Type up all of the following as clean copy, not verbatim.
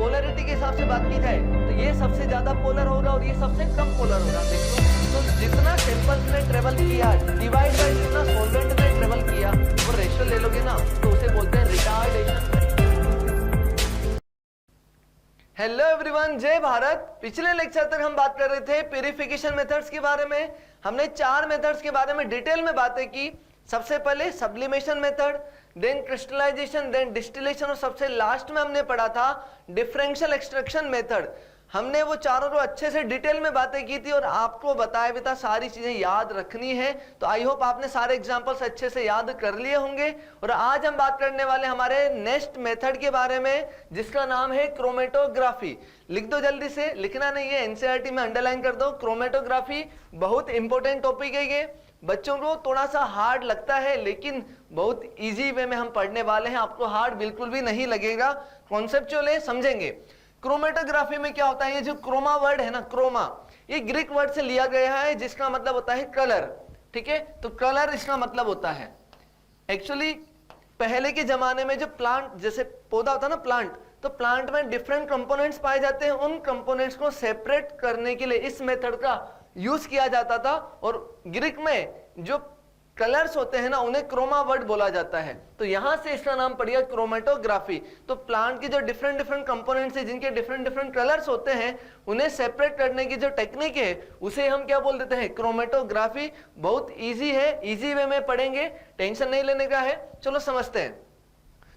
Polarity के हिसाब से बात की जाए तो ये सबसे ज्यादा पोलर होगा और ये सबसे कम पोलर होगा। देखो तो जितना सैंपल्स ने ट्रेवल किया डिवाइड बाय जितना सॉल्वेंट ने ट्रेवल किया और रेशियो ले लोगे ना तो उसे बोलते हैं रिटार्डेशन। हेलो एवरीवन, जय भारत। पिछले लेक्चर तक हम बात कर रहे थे प्यूरिफिकेशन मेथड्स के बारे में। हमने 4 मेथड्स के बारे में डिटेल में बातें की। सबसे पहले sublimation method, then crystallisation, then distillation और सबसे लास्ट में हमने पढ़ा था डिफरेंशियल एक्सट्रैक्शन मेथड। हमने वो चारों को अच्छे से डिटेल में बातें की थी और आपको बताया भी था सारी चीजें याद रखनी है। तो आई होप आपने सारे एग्जांपल्स अच्छे से याद कर लिए होंगे। और आज हम बात करने वाले हमारे नेक्स्ट मेथड के बारे में जिसका नाम है क्रोमेटोग्राफी। लिख दो जल्दी से, लिखना नहीं है, एनसीईआरटी में अंडरलाइन कर दो। क्रोमेटोग्राफी बहुत इंपॉर्टेंट टॉपिक है। ये बच्चों को थोड़ा सा हार्ड लगता है लेकिन बहुत इजी वे में हम पढ़ने वाले हैं, आपको हार्ड बिल्कुल भी नहीं लगेगा, कॉन्सेप्चुअल है, समझेंगे। क्रोमेटोग्राफी में क्या होता है, ये जो क्रोमा वर्ड है ना, क्रोमा, ये ग्रीक वर्ड से लिया गया है जिसका मतलब होता है कलर। ठीक है, तो कलर इसका मतलब होता है। एक्चुअली पहले के जमाने में जो प्लांट, जैसे पौधा होता है ना प्लांट, तो प्लांट में डिफरेंट कंपोनेंट्स पाए जाते हैं। उन कंपोनेंट्स को सेपरेट करने के लिए इस मेथड का यूज किया जाता था। और ग्रीक में जो कलर्स होते हैं ना उन्हें क्रोमा वर्ड बोला जाता है। तो यहां से इसका नाम पड़ गया क्रोमेटोग्राफी। तो प्लांट की जो डिफरेंट डिफरेंट कंपोनेंट्स है जिनके डिफरेंट डिफरेंट कलर्स होते हैं उन्हें सेपरेट करने की जो टेक्निक है उसे हम क्या बोल देते हैं, क्रोमेटोग्राफी। बहुत इजी है, इजी वे में पढ़ेंगे, टेंशन नहीं लेने का है। चलो समझते हैं।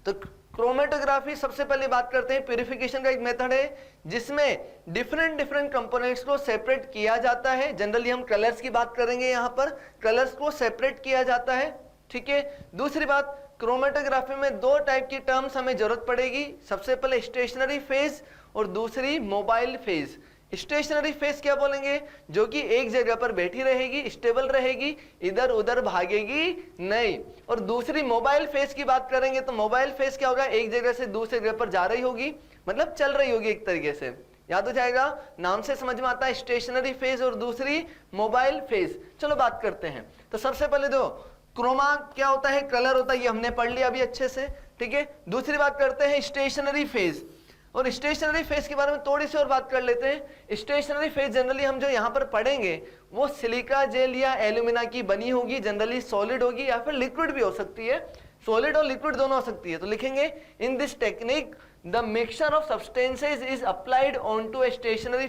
तो क्रोमेटोग्राफी सबसे पहले बात करते हैं, प्यूरिफिकेशन का एक मेथड है जिसमें डिफरेंट डिफरेंट कंपोनेंट्स को सेपरेट किया जाता है। जनरली हम कलर्स की बात करेंगे, यहां पर कलर्स को सेपरेट किया जाता है। ठीक है, दूसरी बात, क्रोमेटोग्राफी में 2 टाइप की टर्म्स हमें जरूरत पड़ेगी। सबसे पहले स्टेशनरी फेज और दूसरी मोबाइल फेज। स्टेशनरी फेज क्या बोलेंगे, जो कि एक जगह पर बैठी रहेगी, स्टेबल रहेगी, इधर उधर भागेगी नहीं। और दूसरी मोबाइल फेज की बात करेंगे तो मोबाइल फेज क्या होगा, एक जगह से दूसरी जगह पर जा रही होगी, मतलब चल रही होगी एक तरीके से। याद हो जाएगा, नाम से समझ में आता है, स्टेशनरी फेज और दूसरी मोबाइल फेज। चलो बात करते हैं। तो सबसे पहले दो, क्रोमा क्या होता है, कलर होता है, ये हमने पढ़ लिया अभी अच्छे से। ठीक है, दूसरी बात करते हैं स्टेशनरी फेज। और स्टेशनरी फेज के बारे में थोड़ी सी और बात कर लेते हैं। स्टेशनरी फेज जनरली हम जो यहाँ पर पढ़ेंगे वो सिलिका जेल या एल्यूमिना की बनी होगी। जनरली सॉलिड होगी या फिर लिक्विड भी हो सकती है, सॉलिड और लिक्विड दोनों हो सकती है। तो लिखेंगे, in this technique the mixture of substances is applied on to a stationary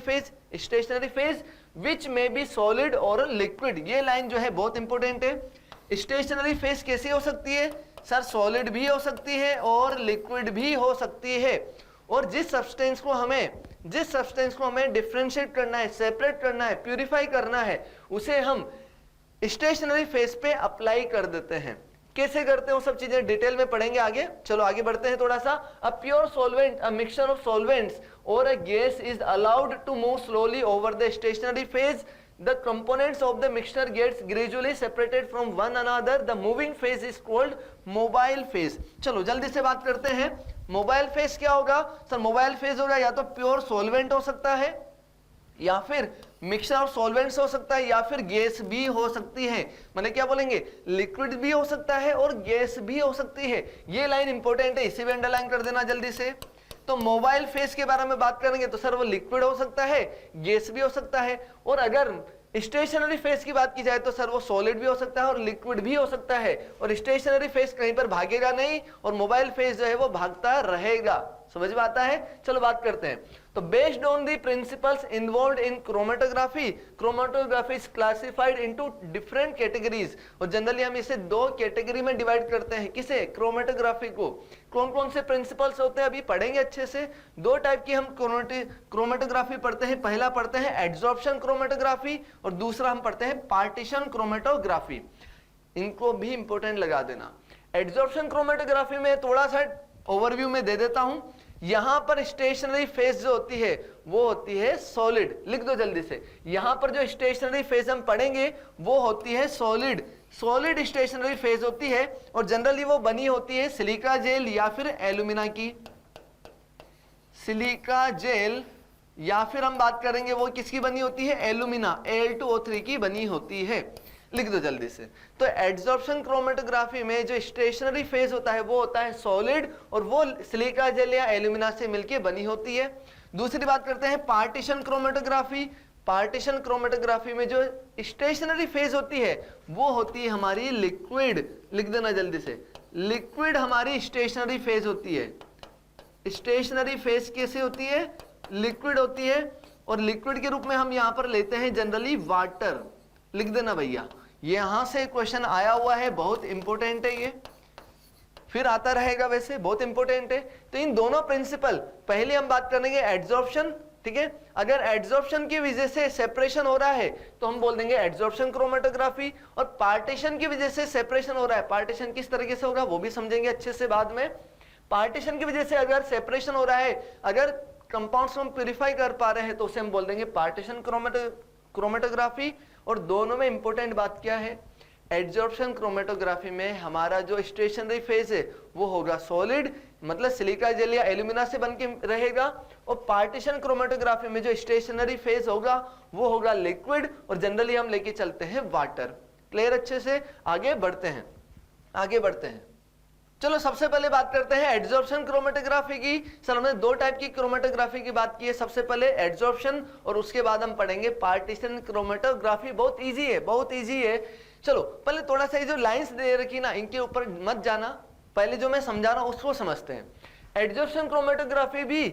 phase which may be solid और लिक्विड। ये लाइन जो है बहुत इंपॉर्टेंट है। स्टेशनरी फेज कैसी हो सकती है सर, सॉलिड भी हो सकती है और लिक्विड भी हो सकती है। और जिस सब्सटेंस को हमें डिफरेंशिएट करना है, सेपरेट करना है, प्यूरिफाई करना है, उसे हम स्टेशनरी फेज पे अप्लाई कर देते हैं। कैसे करते हैं वो सब चीजें डिटेल में पढ़ेंगे आगे। चलो आगे बढ़ते हैं थोड़ा सा। A pure solvent, a mixture of solvents और a gas is allowed to move slowly over the stationary phase. The components of the mixture gets gradually separated from one another. The moving phase is called mobile phase. चलो जल्दी से बात करते हैं। Mobile phase क्या होगा sir, mobile phase होगा या तो प्योर सॉल्वेंट हो सकता है या फिर मिक्सचर ऑफ सॉल्वेंट्स हो सकता है या फिर गैस भी हो सकती है। मैंने क्या बोलेंगे, लिक्विड भी हो सकता है और गैस भी हो सकती है। ये लाइन इंपॉर्टेंट है, इसे भी अंडरलाइन कर देना जल्दी से। तो मोबाइल फेज के बारे में बात करेंगे तो सर वो लिक्विड हो सकता है, गैस भी हो सकता है। और अगर स्टेशनरी फेज की बात की जाए तो सर वो सॉलिड भी हो सकता है और लिक्विड भी हो सकता है। और स्टेशनरी फेज कहीं पर भागेगा नहीं और मोबाइल फेज जो है वो भागता रहेगा। समझ में आता है। चलो बात करते हैं। तो based on the principles involved in chromatography is classified into different categories. और जनरली हम इसे 2 कैटेगरी में डिवाइड करते हैं। किसे, क्रोमेटोग्राफी को। कौन कौन से प्रिंसिपल्स होते हैं अभी पढ़ेंगे अच्छे से। 2 टाइप की हम क्रोमेटोग्राफी पढ़ते हैं। पहला पढ़ते हैं एड्सॉर्प्शन क्रोमेटोग्राफी और दूसरा हम पढ़ते हैं पार्टीशन क्रोमेटोग्राफी। इनको भी इंपॉर्टेंट लगा देना। एड्सॉर्प्शन क्रोमेटोग्राफी में थोड़ा सा ओवरव्यू में दे देता हूं। यहां पर स्टेशनरी फेज जो होती है वो होती है सॉलिड। लिख दो जल्दी से, यहां पर जो स्टेशनरी फेज हम पढ़ेंगे वो होती है सॉलिड। सॉलिड स्टेशनरी फेज होती है और जनरली वो बनी होती है सिलिका जेल या फिर एल्यूमिना की। सिलिका जेल या फिर हम बात करेंगे वो किसकी बनी होती है, एल्यूमिना, Al2O3 की बनी होती है। लिख दो जल्दी से। तो एड्सॉर्प्शन क्रोमेटोग्राफी में जो स्टेशनरी फेज होता है वो होता है सॉलिड, और वो सिलिका जेल या एल्यूमिना से मिलकर बनी होती है। दूसरी बात करते हैं पार्टीशन क्रोमेटोग्राफी। पार्टीशन क्रोमेटोग्राफी में जो स्टेशनरी फेज होती है वो होती है हमारी लिक्विड, लिख देना जल्दी से, लिक्विड हमारी स्टेशनरी फेज होती है। स्टेशनरी फेज कैसे होती है? लिक्विड होती है, और लिक्विड के रूप में हम यहां पर लेते हैं जनरली वाटर, लिख देना भैया। यहां से क्वेश्चन आया हुआ है, बहुत इंपॉर्टेंट है ये, फिर आता रहेगा, वैसे बहुत इंपॉर्टेंट है। तो इन दोनों प्रिंसिपल, पहले हम बात करेंगे एड्सॉर्प्शन, ठीक है। अगर एड्सॉर्प्शन की वजह से सेपरेशन हो रहा है तो हम बोल देंगे एड्सॉर्प्शन क्रोमेटोग्राफी, और पार्टीशन की वजह से सेपरेशन हो रहा है, पार्टीशन किस तरीके से होगा वो भी समझेंगे अच्छे से बाद में। पार्टीशन की वजह से अगर सेपरेशन हो रहा है, अगर कंपाउंड्स को हम प्यूरिफाई कर पा रहे हैं तो उसे हम बोल देंगे पार्टीशन क्रोमेटोग्राफी। और दोनों में इंपॉर्टेंट बात क्या है? एड्सॉर्प्शन क्रोमेटोग्राफी में हमारा जो स्टेशनरी फेज है वो होगा सॉलिड, मतलब सिलिका जेल या एल्यूमिना से बन के रहेगा, और पार्टीशन क्रोमेटोग्राफी में जो स्टेशनरी फेज होगा वो होगा लिक्विड, और जनरली हम लेके चलते हैं वाटर। क्लियर? अच्छे से आगे बढ़ते हैं, आगे बढ़ते हैं। चलो सबसे पहले बात करते हैं एड्सॉर्प्शन क्रोमेटोग्राफी की। सर हमने दो टाइप की क्रोमेटोग्राफी की बात की है, सबसे पहले एड्सॉर्प्शन और उसके बाद हम पढ़ेंगे पार्टीशन क्रोमेटोग्राफी। बहुत इजी है, बहुत इजी है। चलो पहले थोड़ा सा ये जो लाइंस दे रखी ना इनके ऊपर मत जाना, पहले जो मैं समझा रहा हूं उसको समझते हैं। एड्सॉर्प्शन क्रोमेटोग्राफी भी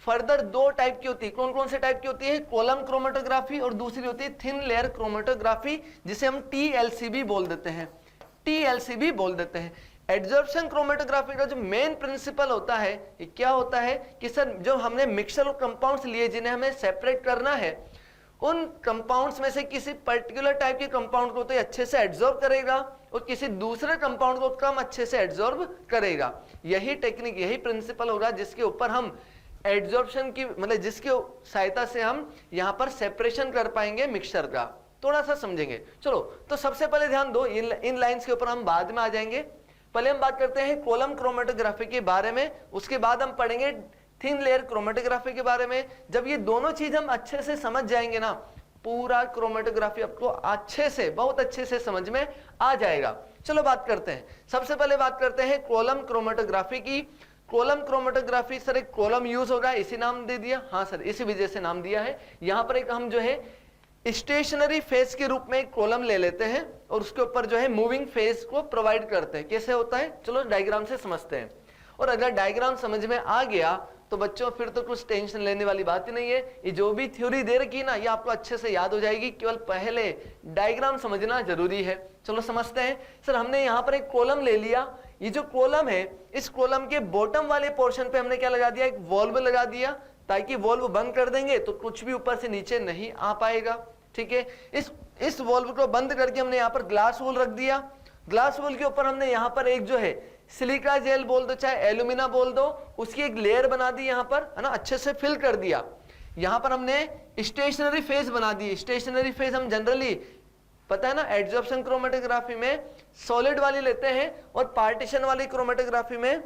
फर्दर दो टाइप की होती है। कौन कौन से टाइप की होती है? कॉलम क्रोमेटोग्राफी और दूसरी होती है थिन लेयर क्रोमेटोग्राफी, जिसे हम TLCB बोल देते हैं, TLCB बोल देते हैं। एड्सॉर्प्शन क्रोमेटोग्राफी का जो मेन प्रिंसिपल होता है ये क्या होता है कि सर जो हमने मिक्सचर ऑफ कंपाउंड्स लिए जिन्हें हमें सेपरेट करना है, उन कंपाउंड्स में से किसी पर्टिकुलर टाइप के कंपाउंड को तो अच्छे से एब्जॉर्ब करेगा और किसी दूसरे कंपाउंड को कम अच्छे से एब्जॉर्ब करेगा। यही टेक्निक, यही प्रिंसिपल होगा जिसके ऊपर हम एड्सॉर्प्शन की, मतलब जिसके सहायता से हम यहाँ पर सेपरेशन कर पाएंगे मिक्सचर का। थोड़ा सा समझेंगे। चलो तो सबसे पहले ध्यान दो, इन लाइंस के ऊपर हम बाद में आ जाएंगे। पहले हम बात करते हैं कॉलम क्रोमेटोग्राफी के बारे में, उसके बाद हम पढ़ेंगे थिन लेयर क्रोमेटोग्राफी के बारे में। जब ये दोनों चीज हम अच्छे से समझ जाएंगे ना, पूरा क्रोमेटोग्राफी आपको अच्छे से, बहुत अच्छे से समझ में आ जाएगा। चलो बात करते हैं, सबसे पहले बात करते हैं कॉलम क्रोमेटोग्राफी की। कॉलम क्रोमेटोग्राफी सर एक कॉलम यूज होगा, इसी नाम दे दिया? हाँ सर, इसी वजह से नाम दिया है। यहाँ पर एक हम जो है स्टेशनरी फेज के रूप में एक कॉलम ले लेते हैं और उसके ऊपर जो है मूविंग फेज को प्रोवाइड करते हैं। कैसे होता है चलो डायग्राम से समझते हैं। और अगर डायग्राम समझ में आ गया तो बच्चों फिर तो कुछ टेंशन लेने वाली बात ही नहीं है। ये जो भी थ्योरी दे रखी ना ये आपको अच्छे से याद हो जाएगी, केवल पहले डायग्राम समझना जरूरी है। चलो समझते हैं। सर हमने यहाँ पर एक कॉलम ले लिया, ये जो कॉलम है इस कॉलम के बॉटम वाले पोर्शन पे हमने क्या लगा दिया? एक वॉल्व लगा दिया, ताकि वॉल्व बंद कर देंगे तो कुछ भी ऊपर से नीचे नहीं आ पाएगा। ठीक है, इस वॉल्व को बंद करके हमने यहाँ पर ग्लास वॉल रख दिया। ग्लास वॉल के ऊपर हमने यहाँ पर एक जो है सिलिका जेल बोल दो चाहे एल्यूमिना बोल दो, उसकी एक लेयर बना दी यहाँ पर, है ना, अच्छे से फिल कर दिया। यहाँ पर हमने स्टेशनरी फेज बना दी। स्टेशनरी फेज हम जनरली पता है ना एड्सॉर्प्शन क्रोमेटोग्राफी में सॉलिड वाली लेते हैं और पार्टीशन वाली क्रोमेटोग्राफी में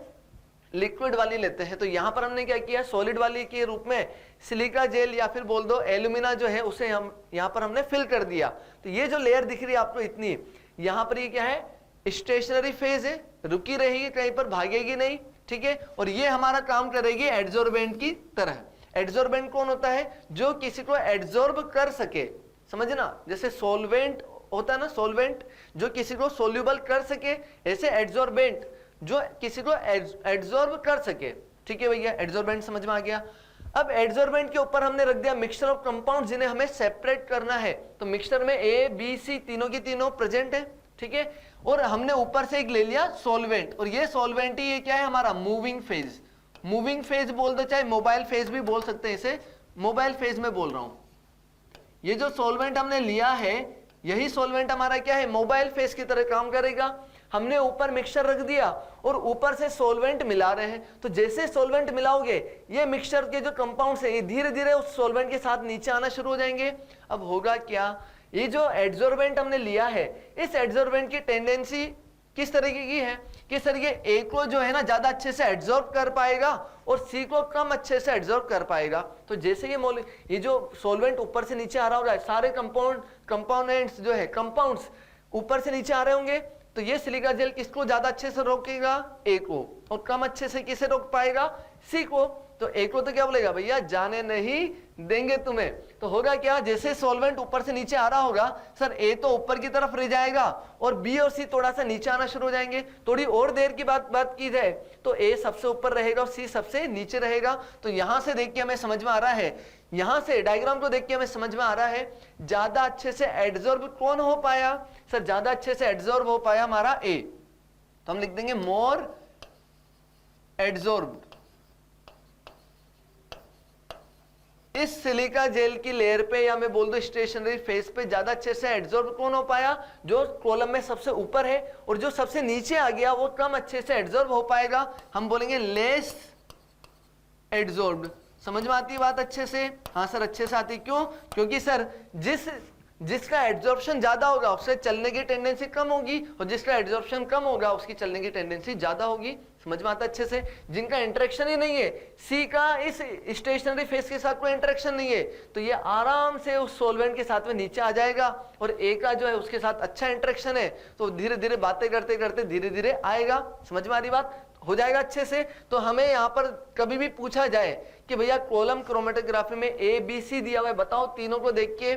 लिक्विड वाली लेते हैं। तो यहाँ पर हमने क्या किया, सॉलिड वाली के रूप में सिलिका जेल या फिर बोल दो एल्यूमिना जो है उसे हम यहाँ पर हमने फिल कर दिया। तो ये जो लेयर दिख रही है आपको इतनी, यहाँ पर ये क्या है? स्टेशनरी फेज है, रुकी रहेगी, कहीं पर भागेगी नहीं। ठीक है, और ये हमारा काम करेगी एड्सॉर्बेंट की तरह। एड्सॉर्बेंट कौन होता है? जो किसी को एड्सॉर्ब कर सके, समझना, जैसे सॉल्वेंट होता है ना, सॉल्वेंट जो किसी को सोल्यूबल कर सके, ऐसे एड्सॉर्बेंट जो किसी को एड्सॉर्ब कर सके। ठीक है भैया, एड्सॉर्बेंट समझ में आ गया। अब एड्सॉर्बेंट के ऊपर हमने रख दिया मिक्सचर ऑफ कंपाउंड जिन्हें हमें सेपरेट करना है। तो मिक्सचर में ए बी सी तीनों की तीनों प्रेजेंट है। ठीक है, और हमने ऊपर से एक ले लिया सॉल्वेंट, और ये सॉल्वेंट ही ये क्या है हमारा मूविंग फेज। मूविंग फेज बोल दो चाहे मोबाइल फेज भी बोल सकते हैं, इसे मोबाइल फेज में बोल रहा हूं। ये जो सॉल्वेंट हमने लिया है यही सॉल्वेंट हमारा क्या है? मोबाइल फेज की तरह काम करेगा। हमने ऊपर मिक्सचर रख दिया और ऊपर से सॉल्वेंट मिला रहे हैं। तो जैसे सॉल्वेंट मिलाओगे ये मिक्सचर के जो कंपाउंड्स है ये धीरे धीरे उस सॉल्वेंट के साथ नीचे आना शुरू हो जाएंगे। अब होगा क्या, ये जो एड्सॉर्बेंट हमने लिया है इस एड्सॉर्बेंट की टेंडेंसी किस तरीके की है कि सर ये ए को जो है ना ज्यादा अच्छे से एड्सॉर्ब कर पाएगा और सी को कम अच्छे से एड्सॉर्ब कर पाएगा। तो जैसे ये जो सॉल्वेंट ऊपर से नीचे आ रहा होगा, सारे कंपाउंड्स जो है कंपाउंड्स ऊपर से नीचे आ रहे होंगे, तो ये सिलिका जेल किसको ज्यादा अच्छे से रोकेगा? ए को, और कम अच्छे से किसे रोक पाएगा? सी को। तो ए को तो क्या बोलेगा, भैया जाने नहीं देंगे तुम्हें। तो होगा क्या, जैसे सॉल्वेंट ऊपर से नीचे आ रहा होगा सर, ए तो ऊपर की तरफ रह जाएगा और बी और सी थोड़ा सा नीचे आना शुरू हो जाएंगे। थोड़ी और देर की बात की जाए तो ए सबसे ऊपर रहेगा और सी सबसे नीचे रहेगा। तो यहां से देख के हमें समझ में आ रहा है, यहां से डायग्राम को देख के हमें समझ में आ रहा है ज्यादा अच्छे से एड्सॉर्ब कौन हो पाया? सर ज्यादा अच्छे से एड्सॉर्ब हो पाया हमारा ए। तो हम लिख देंगे मोर एड्सॉर्ब्ड। इस सिलिका जेल की लेयर पे या मैं बोल दो स्टेशनरी फेस पे ज्यादा अच्छे से एड्सॉर्ब कौन हो पाया? जो कॉलम में सबसे ऊपर है, और जो सबसे नीचे आ गया वो कम अच्छे से एड्सॉर्ब हो पाएगा। हम बोलेंगे लेस एड्सॉर्ब्ड। समझ में आती है बात अच्छे से? हाँ सर अच्छे से आती। क्यों? क्योंकि सर जिसका एड्सॉर्प्शन ज्यादा होगा उससे चलने की टेंडेंसी कम होगी, और जिसका एड्सॉर्प्शन कम होगा उसकी चलने की टेंडेंसी ज्यादा होगी। समझ में आता अच्छे से? जिनका इंटरेक्शन ही नहीं है, सी का इस स्टेशनरी फेस के साथ कोई इंटरेक्शन नहीं है, तो ये आराम से उस सॉल्वेंट के साथ में नीचे आ जाएगा, और ए का जो है उसके साथ अच्छा इंटरेक्शन है, तो धीरे धीरे बातें करते करते धीरे धीरे आएगा। समझ में आ रही बात? हो जाएगा अच्छे से। तो हमें यहाँ पर कभी भी पूछा जाए कि भैया कॉलम क्रोमेटोग्राफी में ए बी सी दिया हुआ है, बताओ तीनों को देख के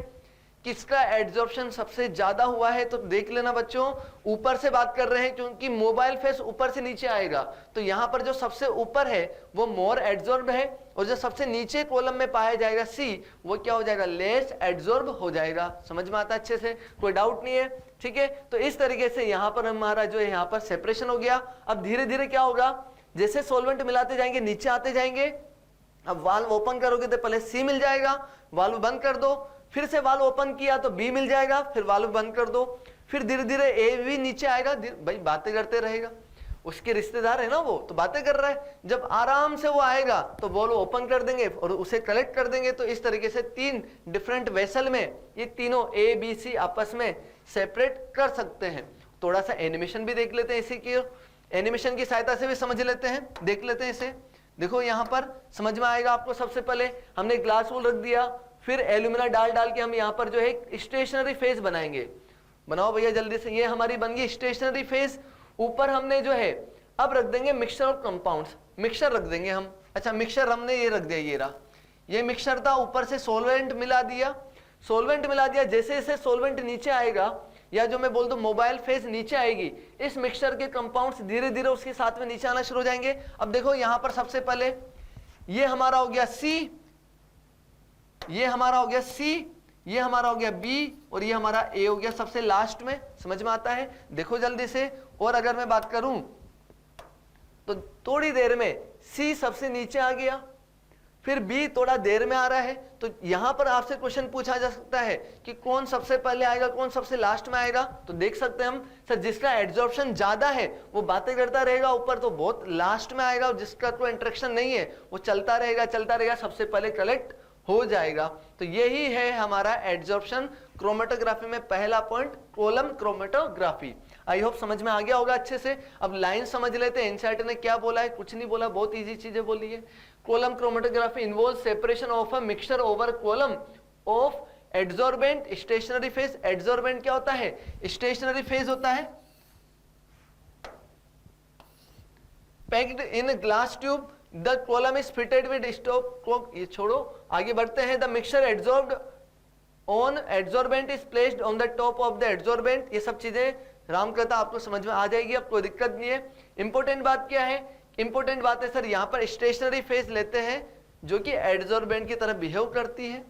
किसका एड्सॉर्प्शन सबसे ज्यादा हुआ है? तो देख लेना बच्चों, ऊपर से बात कर रहे हैं क्योंकि मोबाइल फेस ऊपर से नीचे आएगा, तो यहां पर जो सबसे ऊपर है वो मोर एड्सॉर्ब है, और जो सबसे नीचे कॉलम में पाया जाएगा सी, वो क्या हो जाएगा? लेस एड्सॉर्ब हो जाएगा। समझ में आता अच्छे से? कोई डाउट नहीं है? ठीक है, तो इस तरीके से यहां पर हमारा जो है यहाँ पर सेपरेशन हो गया। अब धीरे धीरे क्या होगा, जैसे सॉल्वेंट मिलाते जाएंगे नीचे आते जाएंगे। अब वाल्व ओपन करोगे तो पहले सी मिल जाएगा, वाल्व बंद कर दो, फिर से वाल्व ओपन किया तो बी मिल जाएगा, फिर वाल्व बंद कर दो, फिर धीरे धीरे ए भी नीचे आएगा। भाई बातें करते रहेगा, उसके रिश्तेदार है ना वो, तो बातें कर रहा है। जब आराम से वो आएगा तो वाल्व ओपन कर देंगे और उसे कलेक्ट कर देंगे। तो इस तरीके से तीन डिफरेंट वेसल में ये तीनों ए बी सी आपस में सेपरेट कर सकते हैं। थोड़ा सा एनिमेशन भी देख लेते हैं, इसी की एनिमेशन की सहायता से भी समझ लेते हैं, देख लेते हैं इसे। देखो यहाँ पर समझ में आएगा आपको। सबसे पहले हमने ग्लास वूल रख दिया, फिर एल्यूमिना डाल के हम यहाँ पर जो है स्टेशनरी फेस बनाएंगे। बनाओ भैया जल्दी से। ये हमारी बन गई स्टेशनरी फेस। ऊपर हमने जो है अब रख देंगे मिक्सचर ऑफ कंपाउंड्स, मिक्सचर रख देंगे हम। अच्छा मिक्सचर हमने ये रख दिया, ये रहा, ये मिक्सचर था। ऊपर से सोलवेंट मिला दिया, सोलवेंट मिला दिया। जैसे जैसे सोलवेंट नीचे आएगा, या जो मैं बोल दूं मोबाइल फेस नीचे आएगी, इस मिक्सचर के कंपाउंड्स धीरे धीरे उसके साथ में नीचे आना शुरू हो जाएंगे। अब देखो यहाँ पर सबसे पहले ये हमारा हो गया सी, ये हमारा हो गया सी, ये हमारा हो गया बी, और ये हमारा ए हो गया सबसे लास्ट में। समझ में आता है? देखो जल्दी से। और अगर मैं बात करूं तो थोड़ी देर में सी सबसे नीचे आ गया, फिर बी थोड़ा देर में आ रहा है। तो यहां पर आपसे क्वेश्चन पूछा जा सकता है कि कौन सबसे पहले आएगा, कौन सबसे लास्ट में आएगा। तो देख सकते हैं हम, सर जिसका एड्सॉर्प्शन ज्यादा है वो बातें करता रहेगा ऊपर, तो बहुत लास्ट में आएगा, और जिसका कोई इंटरेक्शन नहीं है वो चलता रहेगा, सबसे पहले कलेक्ट हो जाएगा। तो यही है हमारा एड्सॉर्प्शन क्रोमेटोग्राफी में पहला point, column chromatography. I hope समझ में आ गया होगा अच्छे से। अब लाइन समझ लेते हैं, एनसीईआरटी ने क्या बोला है। कुछ नहीं बोला, बहुत इजी चीजें बोली है। Column chromatography involve separation of a mixture over column of adsorbent stationary phase. Adsorbent क्या होता है? स्टेशनरी फेज होता है। Packed in glass tube, the column is fitted with stop. ये छोड़ो, आगे बढ़ते हैं। The mixture adsorbed on adsorbent is placed on the top of the adsorbent. ये सब चीजें रामकथा आपको समझ में आ जाएगी, अब कोई दिक्कत नहीं है। इंपॉर्टेंट बात क्या है? इंपॉर्टेंट बात है सर यहाँ पर स्टेशनरी फेज लेते हैं जो कि एड्सॉर्बेंट की तरह बिहेव करती है।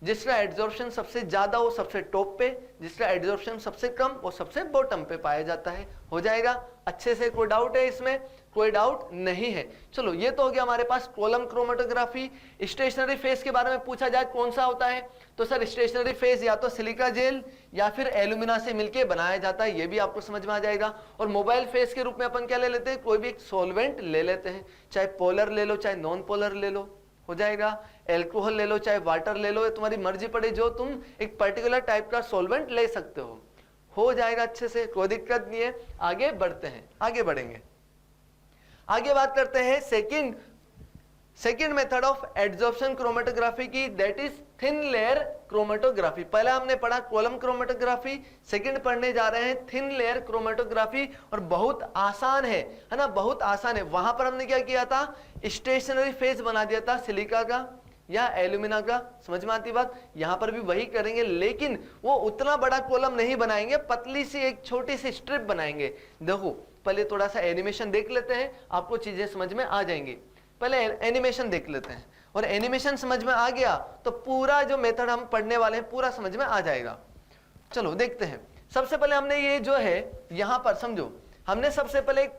जिसका एड्सॉर्प्शन सबसे ज्यादा वो सबसे टॉप पे, जिसका एड्सॉर्प्शन सबसे कम वो सबसे बॉटम पे पाया जाता है। हो जाएगा अच्छे से? कोई डाउट है इसमें? कोई डाउट नहीं है। चलो ये तो हो गया हमारे पास कॉलम क्रोमेटोग्राफी। स्टेशनरी फेज के बारे में पूछा जाए कौन सा होता है, तो सर स्टेशनरी फेज या तो सिलिका जेल या फिर एल्यूमिना से मिलके बनाया जाता है, ये भी आपको समझ में आ जाएगा। और मोबाइल फेज के रूप में अपन क्या ले लेते हैं? कोई भी एक सॉल्वेंट ले लेते हैं, चाहे पोलर ले लो चाहे नॉन पोलर ले लो, हो जाएगा। एल्कोहल ले लो चाहे वाटर ले लो, ये तुम्हारी मर्जी पड़े, जो तुम एक पर्टिकुलर टाइप का सॉल्वेंट ले सकते हो जाएगा अच्छे से, कोई दिक्कत नहीं है। आगे बढ़ते हैं, आगे बढ़ेंगे। आगे बात करते हैं second second method of adsorption chromatography की, that is thin layer chromatography. पहला हमने पढ़ा कॉलम क्रोमेटोग्राफी, सेकंड पढ़ने जा रहे हैं थिन लेयर क्रोमेटोग्राफी, और बहुत आसान है ना, बहुत आसान है। वहां पर हमने क्या किया था, स्टेशनरी फेज बना दिया था सिलिका का या एल्यूमिना का, समझ में आती बात। यहां पर भी वही करेंगे, लेकिन वो उतना बड़ा कॉलम नहीं बनाएंगे, पतली सी एक छोटी सी स्ट्रिप बनाएंगे। देखो पहले थोड़ा सा एनिमेशन देख लेते हैं, आपको चीजें समझ में आ जाएंगी। पहले एनिमेशन देख लेते हैं, और एनिमेशन समझ में आ गया तो पूरा जो मेथड हम पढ़ने वाले हैं पूरा समझ में आ जाएगा। चलो देखते हैं। सबसे पहले हमने ये जो है यहां पर समझो, हमने सबसे पहले एक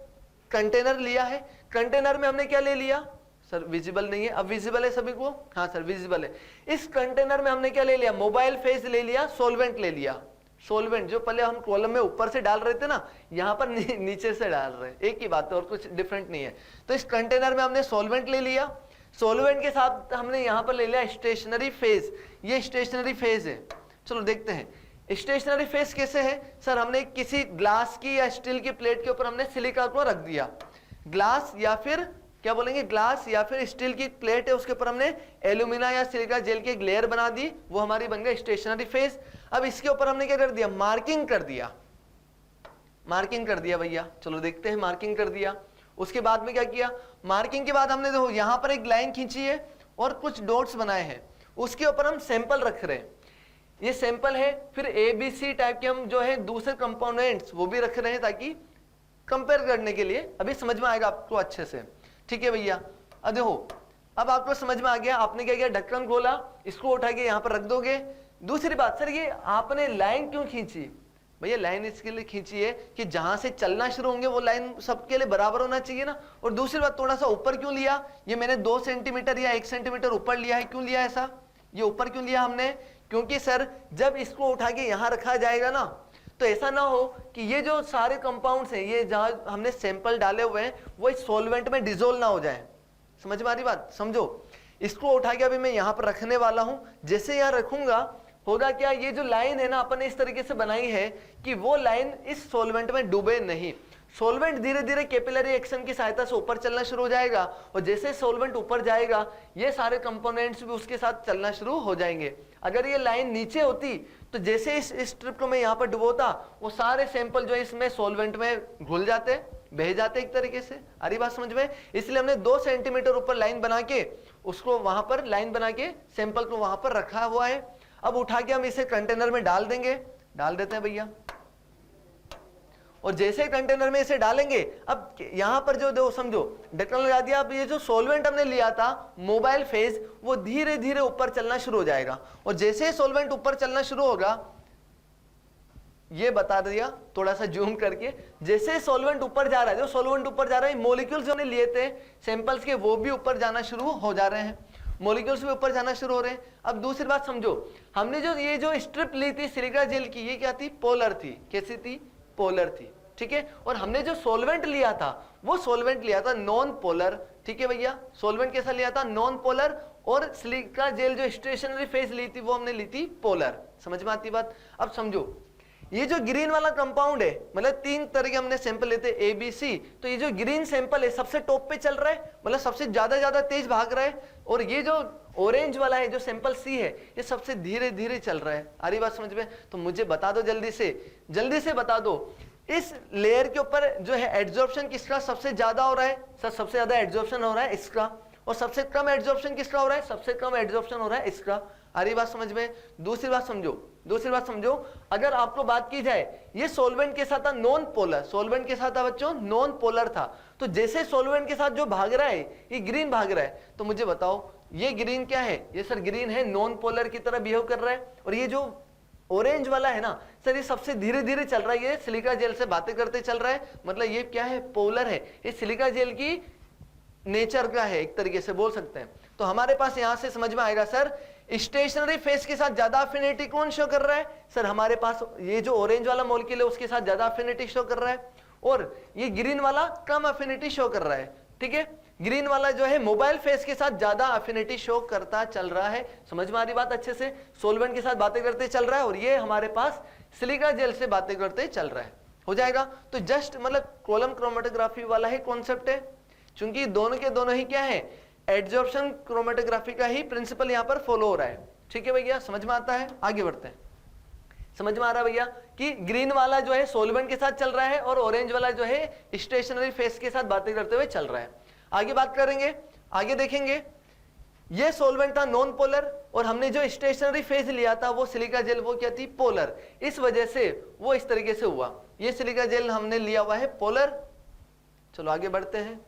कंटेनर लिया है। कंटेनर में हमने क्या ले लिया, सर विजिबल नहीं है, अब विजिबल है सभी को, हाँ सर विजिबल है। इस कंटेनर में हमने क्या ले लिया, मोबाइल फेज ले लिया, सॉल्वेंट ले लिया। सॉल्वेंट जो पहले हम कॉलम में ऊपर से डाल रहे थे ना, यहां पर नीचे से डाल रहे हैं, एक ही बात है और कुछ डिफरेंट नहीं है। तो इस कंटेनर में हमने सॉल्वेंट ले लिया, सॉल्वेंट के साथ हमने यहां पर ले लिया स्टेशनरी फेज, ये स्टेशनरी फेज है। चलो देखते हैं स्टेशनरी फेज कैसे है। सर हमने किसी ग्लास की या स्टील की प्लेट के ऊपर हमने सिलिका को रख दिया, ग्लास या फिर क्या बोलेंगे, ग्लास या फिर स्टील की प्लेट है, उसके ऊपर हमने एल्यूमिना या सिलिका जेल की एक लेयर बना दी, वो हमारी बन गई स्टेशनरी फेज। अब इसके ऊपर हमने क्या कर दिया, मार्किंग कर दिया, मार्किंग कर दिया भैया। चलो देखते हैं, मार्किंग कर दिया। उसके बाद में क्या किया, मार्किंग के बाद हमने देखो यहां पर एक लाइन खींची है और कुछ डॉट्स बनाए हैं, उसके ऊपर हम सैंपल रख रहे हैं, ये सैंपल है। फिर ABC टाइप के हम जो है दूसरे कंपोनेंट्स वो भी रख रहे हैं ताकि कंपेयर करने के लिए, अभी समझ में आएगा आपको अच्छे से, ठीक है भैया। अब देखो अब आपको समझ में आ गया, आपने क्या किया, ढक्कन खोला, इसको उठा के यहाँ पर रख दोगे। दूसरी बात, सर ये आपने लाइन क्यों खींची, भैया लाइन इसके लिए खींची है कि जहां से चलना शुरू होंगे वो लाइन सबके लिए बराबर होना चाहिए ना। और दूसरी बात, थोड़ा सा ऊपर क्यों लिया, ये मैंने 2 सेंटीमीटर या 1 सेंटीमीटर ऊपर लिया है, क्यों लिया ऐसा, ये ऊपर क्यों लिया हमने, क्योंकि सर जब इसको उठा के यहां रखा जाएगा ना, तो ऐसा ना हो कि ये जो सारे कंपाउंड्स हैं, ये जहां हमने सैंपल डाले हुए हैं वो इस सॉल्वेंट में डिसोल्व ना हो जाए। समझ में आ रही बात, समझो। इसको उठा के अभी मैं यहां पर रखने वाला हूं, जैसे यहां रखूंगा होगा क्या, ये जो लाइन है ना अपन ने इस तरीके से बनाई है कि वो लाइन इस सॉल्वेंट में डूबे नहीं। सॉल्वेंट धीरे धीरे कैपिलरी एक्शन की सहायता से ऊपर चलना शुरू हो जाएगा, और जैसे सॉल्वेंट ऊपर जाएगा ये सारे कंपोनेंट्स भी उसके साथ चलना शुरू हो जाएंगे। अगर ये लाइन नीचे होती तो जैसे इस स्ट्रिप को मैं यहाँ पर डुबोता, वो सारे सैंपल जो है इसमें सॉल्वेंट में घुल जाते, बह जाते एक तरीके से। आ रही बात समझ में, इसलिए हमने 2 सेंटीमीटर ऊपर लाइन बना के उसको वहां पर लाइन बना के सैंपल को वहां पर रखा हुआ है। अब उठा के हम इसे कंटेनर में डाल देंगे, डाल देते हैं भैया। और जैसे कंटेनर में इसे डालेंगे, अब यहां पर जो दो समझो ढक्कन लगा दिया, अब ये जो सॉल्वेंट हमने लिया था मोबाइल फेज, वो धीरे धीरे ऊपर चलना शुरू हो जाएगा। और जैसे ही सॉल्वेंट ऊपर चलना शुरू होगा, ये बता दिया थोड़ा सा जूम करके, जैसे सॉल्वेंट ऊपर जा रहा है, जो सॉल्वेंट ऊपर जा रहा है, मॉलिक्यूल्स जो हमने लिए थे सैंपल्स के वो भी ऊपर जाना शुरू हो जा रहे हैं, मॉलिक्यूल्स भी ऊपर जाना शुरू हो रहे हैं। अब दूसरी बात समझो, हमने जो ये जो स्ट्रिप ली थी सिलिका जेल की, ये क्या थी, पोलर थी। कैसी थी, पोलर थी, ठीक है। और हमने जो सॉल्वेंट लिया था वो सॉल्वेंट लिया था नॉन पोलर, ठीक है भैया। सॉल्वेंट कैसा लिया था, नॉन पोलर। और सिलिका जेल जो स्टेशनरी फेज ली थी वो हमने ली थी पोलर। समझ में आती बात। अब समझो ये जो ग्रीन वाला कंपाउंड है, मतलब 3 तरह के हमने सैंपल लेते ABC, तो ये जो ग्रीन सैंपल है सबसे टॉप पे चल रहा है, मतलब सबसे ज्यादा तेज भाग रहा है। और ये जो ऑरेंज वाला है जो सैंपल C है, ये सबसे धीरे धीरे चल रहा है। आ रही बात समझ में। तो मुझे बता दो जल्दी से बता दो, इस लेयर के ऊपर जो है एड्जॉर्प्शन किसका सबसे ज्यादा हो रहा है, सर सबसे ज्यादा एड्जॉर्प्शन हो रहा है इसका। और सबसे कम एड्जॉर्प्शन किसका हो रहा है, सबसे कम एड्जॉर्प्शन हो रहा है इसका। आ रही बात समझ में। दूसरी बात समझो, अगर आपको बात की जाए, ये सॉल्वेंट के साथ था नॉन पोलर, सॉल्वेंट के साथ था बच्चों नॉन पोलर था। तो जैसे सॉल्वेंट के साथ जो भाग रहा है ये ग्रीन भाग रहा है, तो मुझे बताओ ये ग्रीन क्या है, ये सर ग्रीन है, नॉन पोलर की तरह बिहेव कर रहा है। और ये जो ऑरेंज वाला है ना सर, ये सबसे धीरे धीरे चल रहा है, ये सिलिका जेल से बातें करते चल रहा है, मतलब ये क्या है, पोलर है। ये सिलिका जेल की नेचर का है, एक तरीके से बोल सकते हैं। तो हमारे पास यहां से समझ में आएगा सर, स्टेशनरी फेज के साथ ज्यादा अफिनिटी कौन शो कर रहा है, सर हमारे पास ये जो ऑरेंज वाला मॉलिक्यूल है उसके साथ ज्यादा अफिनिटी शो कर रहा है, और ये ग्रीन वाला कम अफिनिटी शो कर रहा है, ठीक है। ग्रीन वाला जो है मोबाइल फेज के साथ ज्यादा अफिनिटी शो करता चल रहा है। समझ में आ रही बात अच्छे से। सॉल्वेंट के साथ बातें करते चल रहा है, और ये हमारे पास सिलिका जेल से बातें करते चल रहा है। हो जाएगा। तो जस्ट मतलब कॉलम क्रोमेटोग्राफी वाला ही कॉन्सेप्ट है, क्योंकि दोनों के दोनों ही क्या है, एड्जॉर्प्शन क्रोमेटोग्राफी का ही प्रिंसिपल यहाँ पर फॉलो हो रहा है। ठीक है भैया, समझ में आता है? आगे बढ़ते हैं। समझ में आ रहा है भैया कि ग्रीन वाला जो है सोलवेंट के साथ चल रहा है और ऑरेंज वाला जो है स्टेशनरी फेस के साथ बातें करते हुए चल रहा है। आगे बात करेंगे, आगे देखेंगे। ये सोलवेंट था नॉन पोलर और हमने जो स्टेशनरी फेज लिया था वो सिलिका जेल, वो क्या थी? पोलर। इस वजह से वो इस तरीके से हुआ। ये सिलिका जेल हमने लिया हुआ है पोलर। चलो आगे बढ़ते हैं।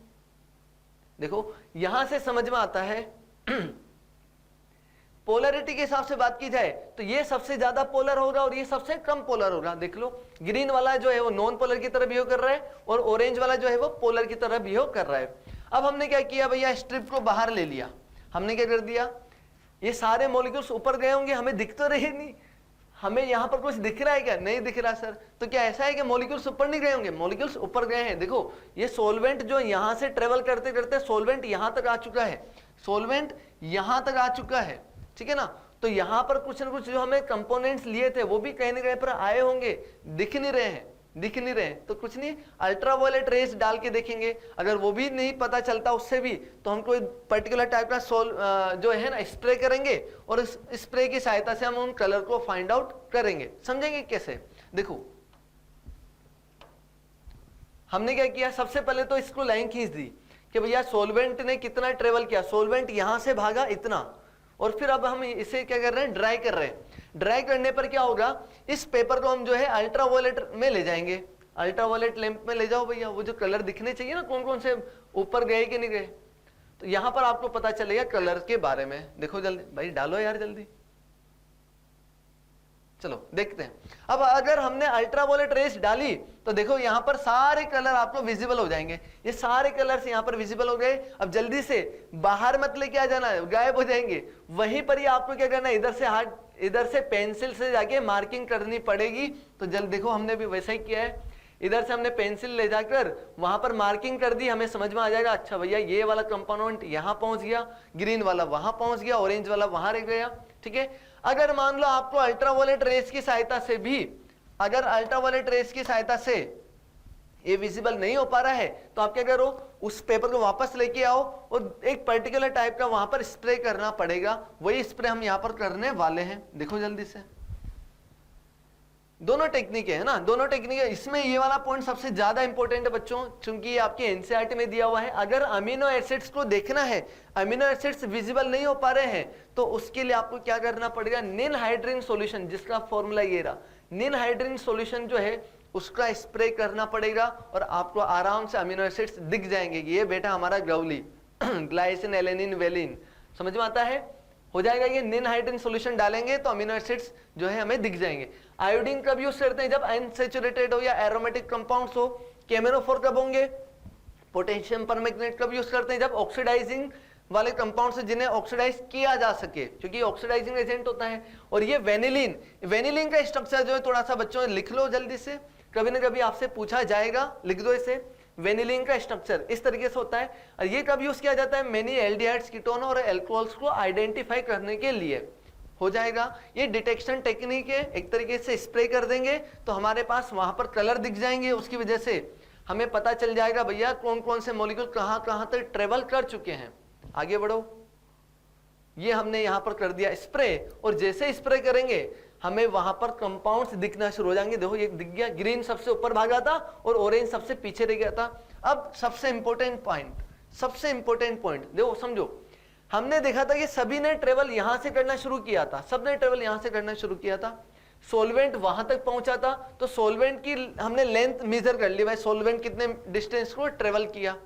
देखो यहां से समझ में आता है पोलरिटी के हिसाब से बात की जाए तो ये सबसे ज्यादा पोलर होगा और ये सबसे कम पोलर होगा। देख लो, ग्रीन वाला जो है वो नॉन पोलर की तरह बिहेव कर रहा है और ऑरेंज वाला जो है वो पोलर की तरह बिहेव कर रहा है। अब हमने क्या किया भैया, स्ट्रिप को बाहर ले लिया। हमने क्या कर दिया, ये सारे मॉलिक्यूल्स ऊपर गए होंगे, हमें दिख तो रहे नहीं। हमें यहाँ पर कुछ दिख रहा है क्या? नहीं दिख रहा सर। तो क्या ऐसा है कि मॉलिक्यूल्स ऊपर नहीं गए होंगे? मॉलिक्यूल्स ऊपर गए हैं। देखो ये सोलवेंट जो यहाँ से ट्रेवल करते करते सोलवेंट यहाँ तक आ चुका है, सोलवेंट यहाँ तक आ चुका है। ठीक है ना? तो यहाँ पर कुछ ना कुछ जो हमें कंपोनेंट्स लिए थे वो भी कहीं ना कहीं पर आए होंगे, दिख नहीं रहे हैं, दिख नहीं रहे। तो कुछ नहीं, अल्ट्रावायलेट रेस डाल के देखेंगे। अगर वो भी नहीं पता चलता उससे भी, तो हम कोई पर्टिकुलर टाइप का जो है ना स्प्रे करेंगे और इस स्प्रे की सहायता से हम उन कलर को फाइंड आउट करेंगे। समझेंगे कैसे? देखो हमने क्या किया, सबसे पहले तो इसको लाइन खींच दी कि भैया सोलवेंट ने कितना ट्रेवल किया। सोलवेंट यहां से भागा इतना, और फिर अब हम इसे क्या कर रहे हैं, ड्राई कर रहे हैं। ड्राई करने पर क्या होगा, इस पेपर को हम जो है अल्ट्रावायलेट में ले जाएंगे। अल्ट्रावायलेट लैंप में ले जाओ भैया, वो जो कलर दिखने चाहिए ना कौन कौन से ऊपर गए कि नहीं गए, तो यहां पर आपको पता चलेगा कलर के बारे में। देखो जल्दी भाई, डालो यार जल्दी। चलो देखते हैं। अब अगर हमने अल्ट्रावायलेट रेस डाली तो देखो यहां पर सारे कलर आपको विजिबल हो जाएंगे। ये सारे कलर्स यहां पर विजिबल हो गए। अब जल्दी से बाहर मत लेके आ जाना, गायब हो जाएंगे। वहीं पर ही आपको क्या करना है, इधर से पेंसिल से जाके मार्किंग करनी पड़ेगी। तो जल्द देखो हमने भी वैसा ही किया है, इधर से हमने पेंसिल ले जाकर वहां पर मार्किंग कर दी। हमें समझ में आ जाएगा, अच्छा भैया ये वाला कंपोनेंट यहां पहुंच गया, ग्रीन वाला वहां पहुंच गया, ऑरेंज वाला वहां रह गया। ठीक है? अगर मान लो आपको अल्ट्रावायलेट रेस की सहायता से भी, अगर अल्ट्रावायलेट रेस की सहायता से ये विजिबल नहीं हो पा रहा है, तो आप क्या करो, उस पेपर को वापस लेके आओ और एक पर्टिकुलर टाइप का वहां पर स्प्रे करना पड़ेगा। वही स्प्रे हम यहां पर करने वाले हैं। देखो जल्दी से, दोनों टेक्निक है ना, दोनों टेक्निक है। इसमें ये वाला पॉइंट सबसे ज्यादा इंपॉर्टेंट है बच्चों, क्योंकि ये आपके एनसीईआरटी में दिया हुआ है। अगर अमीनो एसिड्स को देखना है, अमीनो एसिड्स विजिबल नहीं हो पा रहे हैं, तो उसके लिए आपको क्या करना पड़ेगा, निनहाइड्रीन सॉल्यूशन, जिसका फॉर्मूला ये रहा, निनहाइड्रीन सॉल्यूशन जो है उसका स्प्रे करना पड़ेगा और आपको आराम से अमीनो एसिड्स दिख जाएंगे। ये बेटा हमारा ग्राउली ग्लाइसिन, एलेनिन, वेलिन, समझ में आता है, हो जाएगा। ये निनहाइड्रीन सॉल्यूशन डालेंगे तो अमीनो एसिड्स जो है हमें दिख जाएंगे। आयोडीन कब यूज करते हैं, जब अनसैचुरेटेड हो या एरोमेटिक कंपाउंड्स हो। केमेनोफोर कब होंगे, पोटेशियम परमैंगनेट कब यूज करते हैं, जब ऑक्सीडाइजिंग वाले कंपाउंड्स जिन्हें ऑक्सीडाइज किया जा सके, क्योंकि ऑक्सीडाइजिंग एजेंट होता है। और ये वेनिलीन, वेनिलीन का स्ट्रक्चर जो है थोड़ा सा बच्चों लिख लो जल्दी से, कभी ना कभी आपसे पूछा जाएगा, लिख दो इसे। वेनिलीन का स्ट्रक्चर इस तरीके से होता है। और ये कब यूज किया जाता है, मेनी एल्डिहाइड्स, कीटोन और एल्कोहल्स को आइडेंटिफाई करने के लिए। हो जाएगा, ये डिटेक्शन टेक्निक है। एक तरीके से स्प्रे कर देंगे तो हमारे पास वहां पर कलर दिख जाएंगे, उसकी वजह से हमें पता चल जाएगा भैया कौन कौन से मॉलिक्यूल कहां कहां तक ट्रेवल कर चुके हैं। आगे बढ़ो, ये हमने यहां पर कर दिया स्प्रे, और जैसे स्प्रे करेंगे हमें वहां पर कंपाउंड्स दिखना शुरू हो जाएंगे। देखो ये दिख गया, ग्रीन सबसे ऊपर भागा था और ऑरेंज सबसे पीछे रह गया था। अब सबसे इंपॉर्टेंट पॉइंट, सबसे इंपॉर्टेंट पॉइंट देखो, समझो। हमने देखा था कि सभी ने ट्रेवल यहां से करना शुरू किया था, सबने ट्रेवल यहां से करना शुरू किया था। सोलवेंट वहां तक पहुंचा था, तो सोलवेंट की हमने लेंथ मेजर कर ली, भाई सोलवेंट कितने डिस्टेंस को ट्रेवल किया।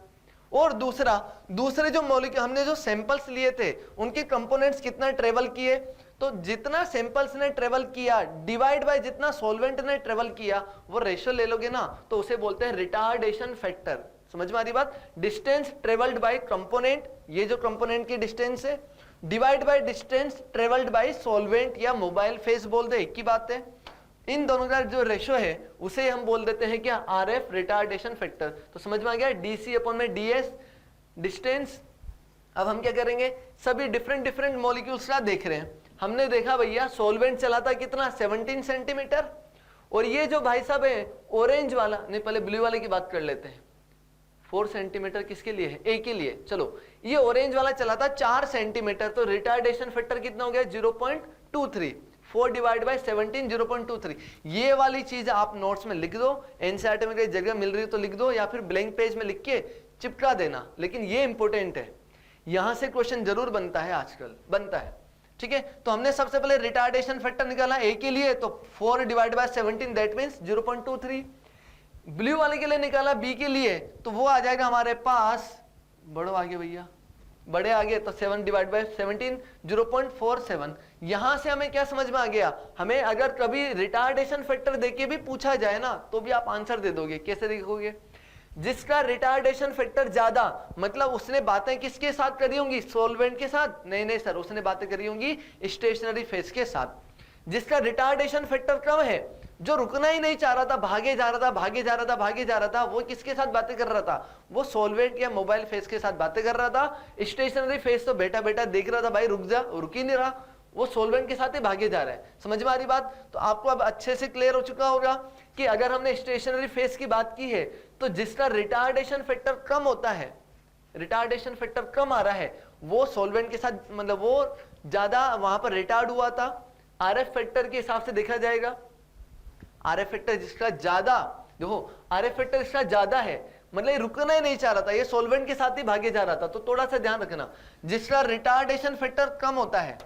और दूसरे जो मॉलिक्यूल हमने जो सैंपल्स लिए थे उनके कंपोनेंट्स कितना ट्रेवल किए, तो जितना सैंपल्स ने ट्रेवल किया डिवाइड बाय जितना सॉल्वेंट ने ट्रेवल किया, वो रेशियो ले लोगे ना तो उसे बोलते हैं रिटार्डेशन फैक्टर। समझ में आ रही बात, डिस्टेंस ट्रेवल्ड बाय कंपोनेंट, ये जो कंपोनेंट की डिस्टेंस है, divide by distance travelled bye solvent या मोबाइल फेज बोल दे, एक ही बात है। इन दोनों का जो रेशियो है उसे हम बोल देते हैं क्या, आरएफ, रिटार्डेशन फैक्टर। तो समझ में आ गया, डीसी अपॉन में डीएस डिस्टेंस। अब हम क्या करेंगे, सभी डिफरेंट मॉलिक्यूल्स का देख रहे हैं। हमने देखा भैया सॉल्वेंट चला था कितना, 17 सेंटीमीटर। और ये जो भाई साहब है ऑरेंज वाला, नहीं पहले ब्लू वाले की बात कर लेते हैं, 4 सेंटीमीटर किसके लिए है? ए के लिए। चलो ये ऑरेंज वाला चला था 4 सेंटीमीटर, तो रिटार्डेशन फैक्टर कितना हो गया? 0.23। 4 डिवाइड बाई 17 0.23। ये वाली चीज आप नोट्स में लिख दो, एनसीईआरटी में कहीं जगह मिल रही है तो लिख दो, या फिर ब्लैंक पेज में लिख के चिपका देना, लेकिन ये इंपॉर्टेंट है, यहां से क्वेश्चन जरूर बनता है, आजकल बनता है। ठीक है, तो हमने सबसे पहले रिटार्डेशन फैक्टर निकाला ए के लिए, तो 4 divide by 17 that means 0.23। Blue वाले के लिए निकाला बी के लिए, तो वो आ जाएगा हमारे पास, बढ़ो आगे भैया, बड़े आगे, तो 7 डिवाइड बाय 17 0.47। यहां से हमें क्या समझ में आ गया? हमें अगर कभी रिटार्डेशन फैक्टर देके भी पूछा जाए ना, तो भी आप आंसर दे दोगे। कैसे देखोगे? जिसका रिटार्डेशन फैक्टर ज्यादा, मतलब उसने बातें किसके साथ करी होंगी? सॉल्वेंट के साथ? नहीं सर, उसने बातें करी होंगी स्टेशनरी फेज के साथ। जिसका रिटार्डेशन फैक्टर कम है, जो रुकना ही नहीं चाह रहा था, भागे जा रहा था, वो किसके साथ बातें कर रहा था? वो सॉल्वेंट या मोबाइल फेज के साथ बातें कर रहा था। स्टेशनरी फेज तो बेटा देख रहा था, भाई रुक जा, रुक ही नहीं रहा, वो सॉल्वेंट के साथ ही भागे जा रहा है। समझ में आ रही बात? तो आपको अब अच्छे से क्लियर हो चुका होगा कि अगर हमने स्टेशनरी फेज की बात की है, तो जिसका रिटार्डेशन फैक्टर कम होता है, रिटार्डेशन फैक्टर कम आ रहा है, वो सॉल्वेंट के साथ, मतलब वो ज्यादा वहां पर रिटार्ड हुआ था। आरएफ फैक्टर के हिसाब से देखा जाएगा, आरएफ फैक्टर जिसका ज्यादा, देखो आरएफ फैक्टर इसका ज्यादा है, मतलब ये रुकना ही नहीं चाह रहा था, ये सॉल्वेंट के साथ ही भागे जा रहा था। तो थोड़ा सा ध्यान रखना, जिसका रिटार्डेशन फैक्टर कम होता है,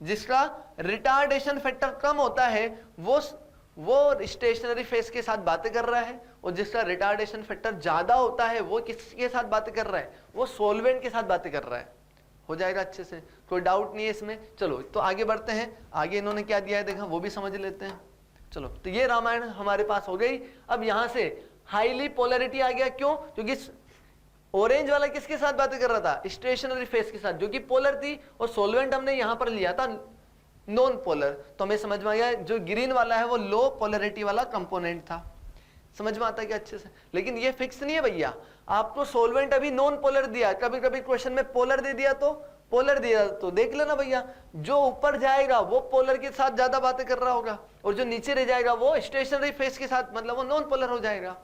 जिसका रिटार्डेशन फैक्टर कम होता है, वो स्टेशनरी फेज के साथ बातें कर रहा है, और जिसका रिटार्डेशन फैक्टर ज्यादा होता है, वो किसके साथ बातें कर रहा है? वो सॉल्वेंट के साथ बातें कर रहा है। हो जाएगा अच्छे से, कोई डाउट नहीं है इसमें। चलो तो आगे बढ़ते हैं, आगे इन्होंने क्या दिया है देखा, वो भी समझ लेते हैं। चलो, तो ये रामायण हमारे पास हो गई। अब यहां से हाईली पोलैरिटी आ गया, क्यों? क्योंकि ऑरेंज वाला किसके साथ बातें कर रहा था? स्टेशनरी फेज के साथ, जो कि पोलर थी, और सॉल्वेंट हमने यहां पर लिया था नॉन पोलर। तो हमें समझ में आ गया जो ग्रीन वाला है वो लो पोलैरिटी वाला कंपोनेंट था। समझ में आता है क्या अच्छे से? लेकिन ये फिक्स नहीं है भैया, आपको सॉल्वेंट अभी नॉन पोलर दिया, कभी कभी क्वेश्चन में पोलर दे दिया तो पोलर दिया, तो देख लेना भैया, जो ऊपर जाएगा वो पोलर के साथ ज्यादा बातें कर रहा होगा, और जो नीचे रह जाएगा वो स्टेशनरी फेज के साथ, मतलब वो नॉन पोलर हो जाएगा।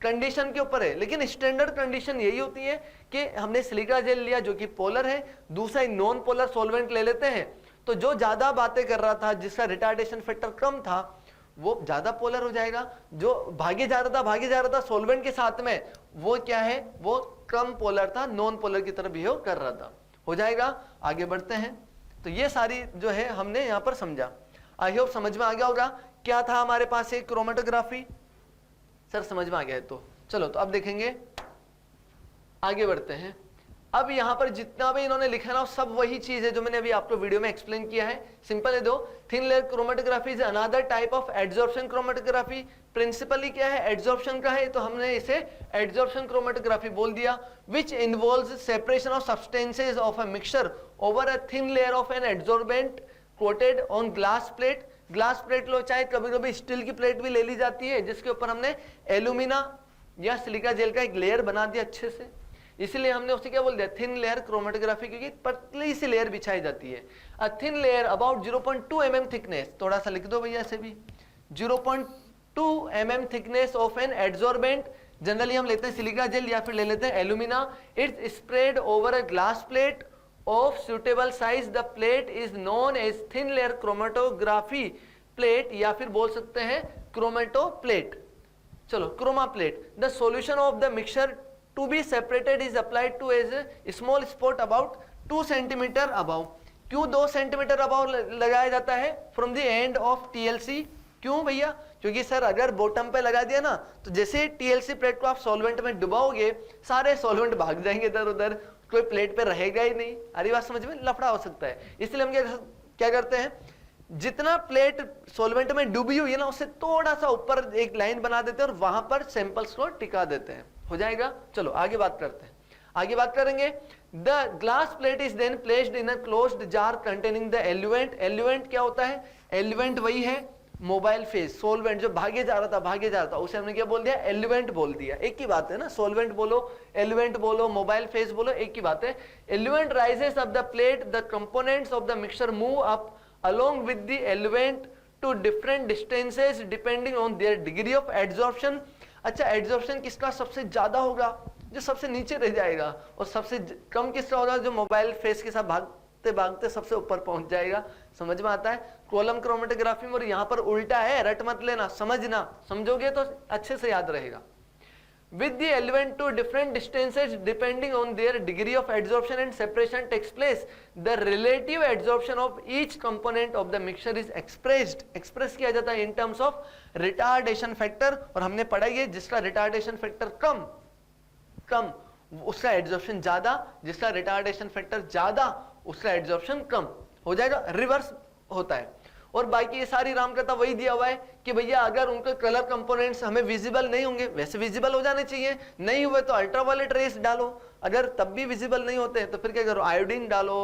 कंडीशन के ऊपर है, लेकिन स्टैंडर्ड कंडीशन यही होती है कि हमने सिलिका जेल लिया जो कि पोलर है, दूसरा नॉन पोलर सॉल्वेंट ले लेते हैं, तो जो ज्यादा बातें कर रहा था, जिसका रिटार्डेशन फैक्टर कम था, वो ज्यादा पोलर हो जाएगा। जो भागे जा रहा था सॉल्वेंट के साथ में, वो क्या है? वो कम पोलर था, नॉन पोलर की तरह बिहेव कर रहा था। हो जाएगा, आगे बढ़ते हैं। तो ये सारी जो है हमने यहां पर समझा, आई होप समझ में आ गया होगा। क्या था हमारे पास? एक क्रोमेटोग्राफी। सर समझ में आ गया है, तो चलो तो अब देखेंगे, आगे बढ़ते हैं। अब यहां पर जितना भी इन्होंने लिखा ना, सब वही चीज है जो मैंने अभी आपको वीडियो में एक्सप्लेन किया है। सिंपल है, दो thin layer chromatography is another type of adsorption chromatography. Principally क्या है? एड्सॉर्प्शन का है, तो हमने इसे एड्सॉर्प्शन क्रोमेटोग्राफी बोल दिया। Which involves separation of substances of a mixture over a thin layer of an adsorbent coated on glass plate. Glass plate लो, चाहे कभी कभी स्टील की प्लेट भी ले ली जाती है, जिसके ऊपर हमने एल्यूमिना या सिलिका जेल का एक लेयर बना दिया अच्छे से, इसलिए हमने उसे क्या बोल दिया? थिन लेयर क्रोमेटोग्राफी, क्योंकि पतली सी लेयर बिछाई जाती है। A thin layer about 0.2 mm thickness, थोड़ा सा लिख दो भैया ऐसे भी, 0.2 mm thickness of an adsorbent, generally हम लेते हैं सिलिका जेल या फिर ले लेते हैं alumina. It's spread over a glass plate of suitable size. The plate is known as thin layer chromatography plate, या फिर बोल सकते हैं क्रोमेटो प्लेट। चलो, chroma plate. The solution of the mixture to be separated is applied to as a small spot about 2 cm above। क्यों 2 centimetre above लगाया जाता है? From the end of TLC। क्यों भैया? क्योंकि सर अगर बॉटम पे लगा दिया ना, तो जैसे TLC प्लेट को आप सॉल्वेंट में डुबाओगे, सारे सॉल्वेंट भाग जाएंगे इधर उधर, कोई प्लेट पे रहेगा ही नहीं। अरे बात समझ में? लफड़ा हो सकता है। इसलिए हम क्या करते हैं, जितना प्लेट सॉल्वेंट में डूबी हुई है ना, उससे थोड़ा सा ऊपर एक लाइन बना देते हैं और वहां पर सैंपल्स को टिका देते हैं। हो जाएगा। चलो आगे बात करते हैं, आगे बात करेंगे। The glass plate is then placed in a closed jar containing the eluent. Eluent क्या होता है? एल्यूएंट वही है मोबाइल फेज, सॉल्वेंट जो भागे जा रहा था, उसे हमने क्या बोल दिया? एल्यूएंट बोल दिया। एक ही बात है ना, सॉल्वेंट बोलो, एल्यूएंट बोलो, मोबाइल फेज बोलो, एक ही बात है। Eluent rises up the plate, the components of the mixture move up along with the eluent to different distances depending on their degree of adsorption। अच्छा, एड्सॉर्प्शन किसका सबसे ज्यादा होगा? जो सबसे नीचे रह जाएगा, और सबसे कम किसका होगा, जो मोबाइल फेस के साथ भागते भागते सबसे ऊपर पहुंच जाएगा। समझ में आता है? कॉलम क्रोमेटोग्राफी में, और यहाँ पर उल्टा है, रट मत लेना, समझना, समझोगे तो अच्छे से याद रहेगा। With the element to different distances depending on their degree of absorption and separation takes place, the relative absorption of each component of the mixture is express किया जाता है in terms of retardation factor, और हमने पढ़ा ये जिसका retardation factor कम उसका adsorption ज्यादा, जिसका रिटार्डेशन फैक्टर ज्यादा उसका एड्जॉर्प्शन कम हो जाएगा, रिवर्स होता है। और बाकी ये सारी रामकथा वही दिया हुआ है कि भैया अगर उनके कलर कंपोनेंट्स हमें विजिबल नहीं होंगे, वैसे विजिबल हो जाने चाहिए, नहीं हुए तो अल्ट्रावायलेट रेस डालो, अगर तब भी विजिबल नहीं होते हैं तो फिर क्या करो, आयोडीन डालो,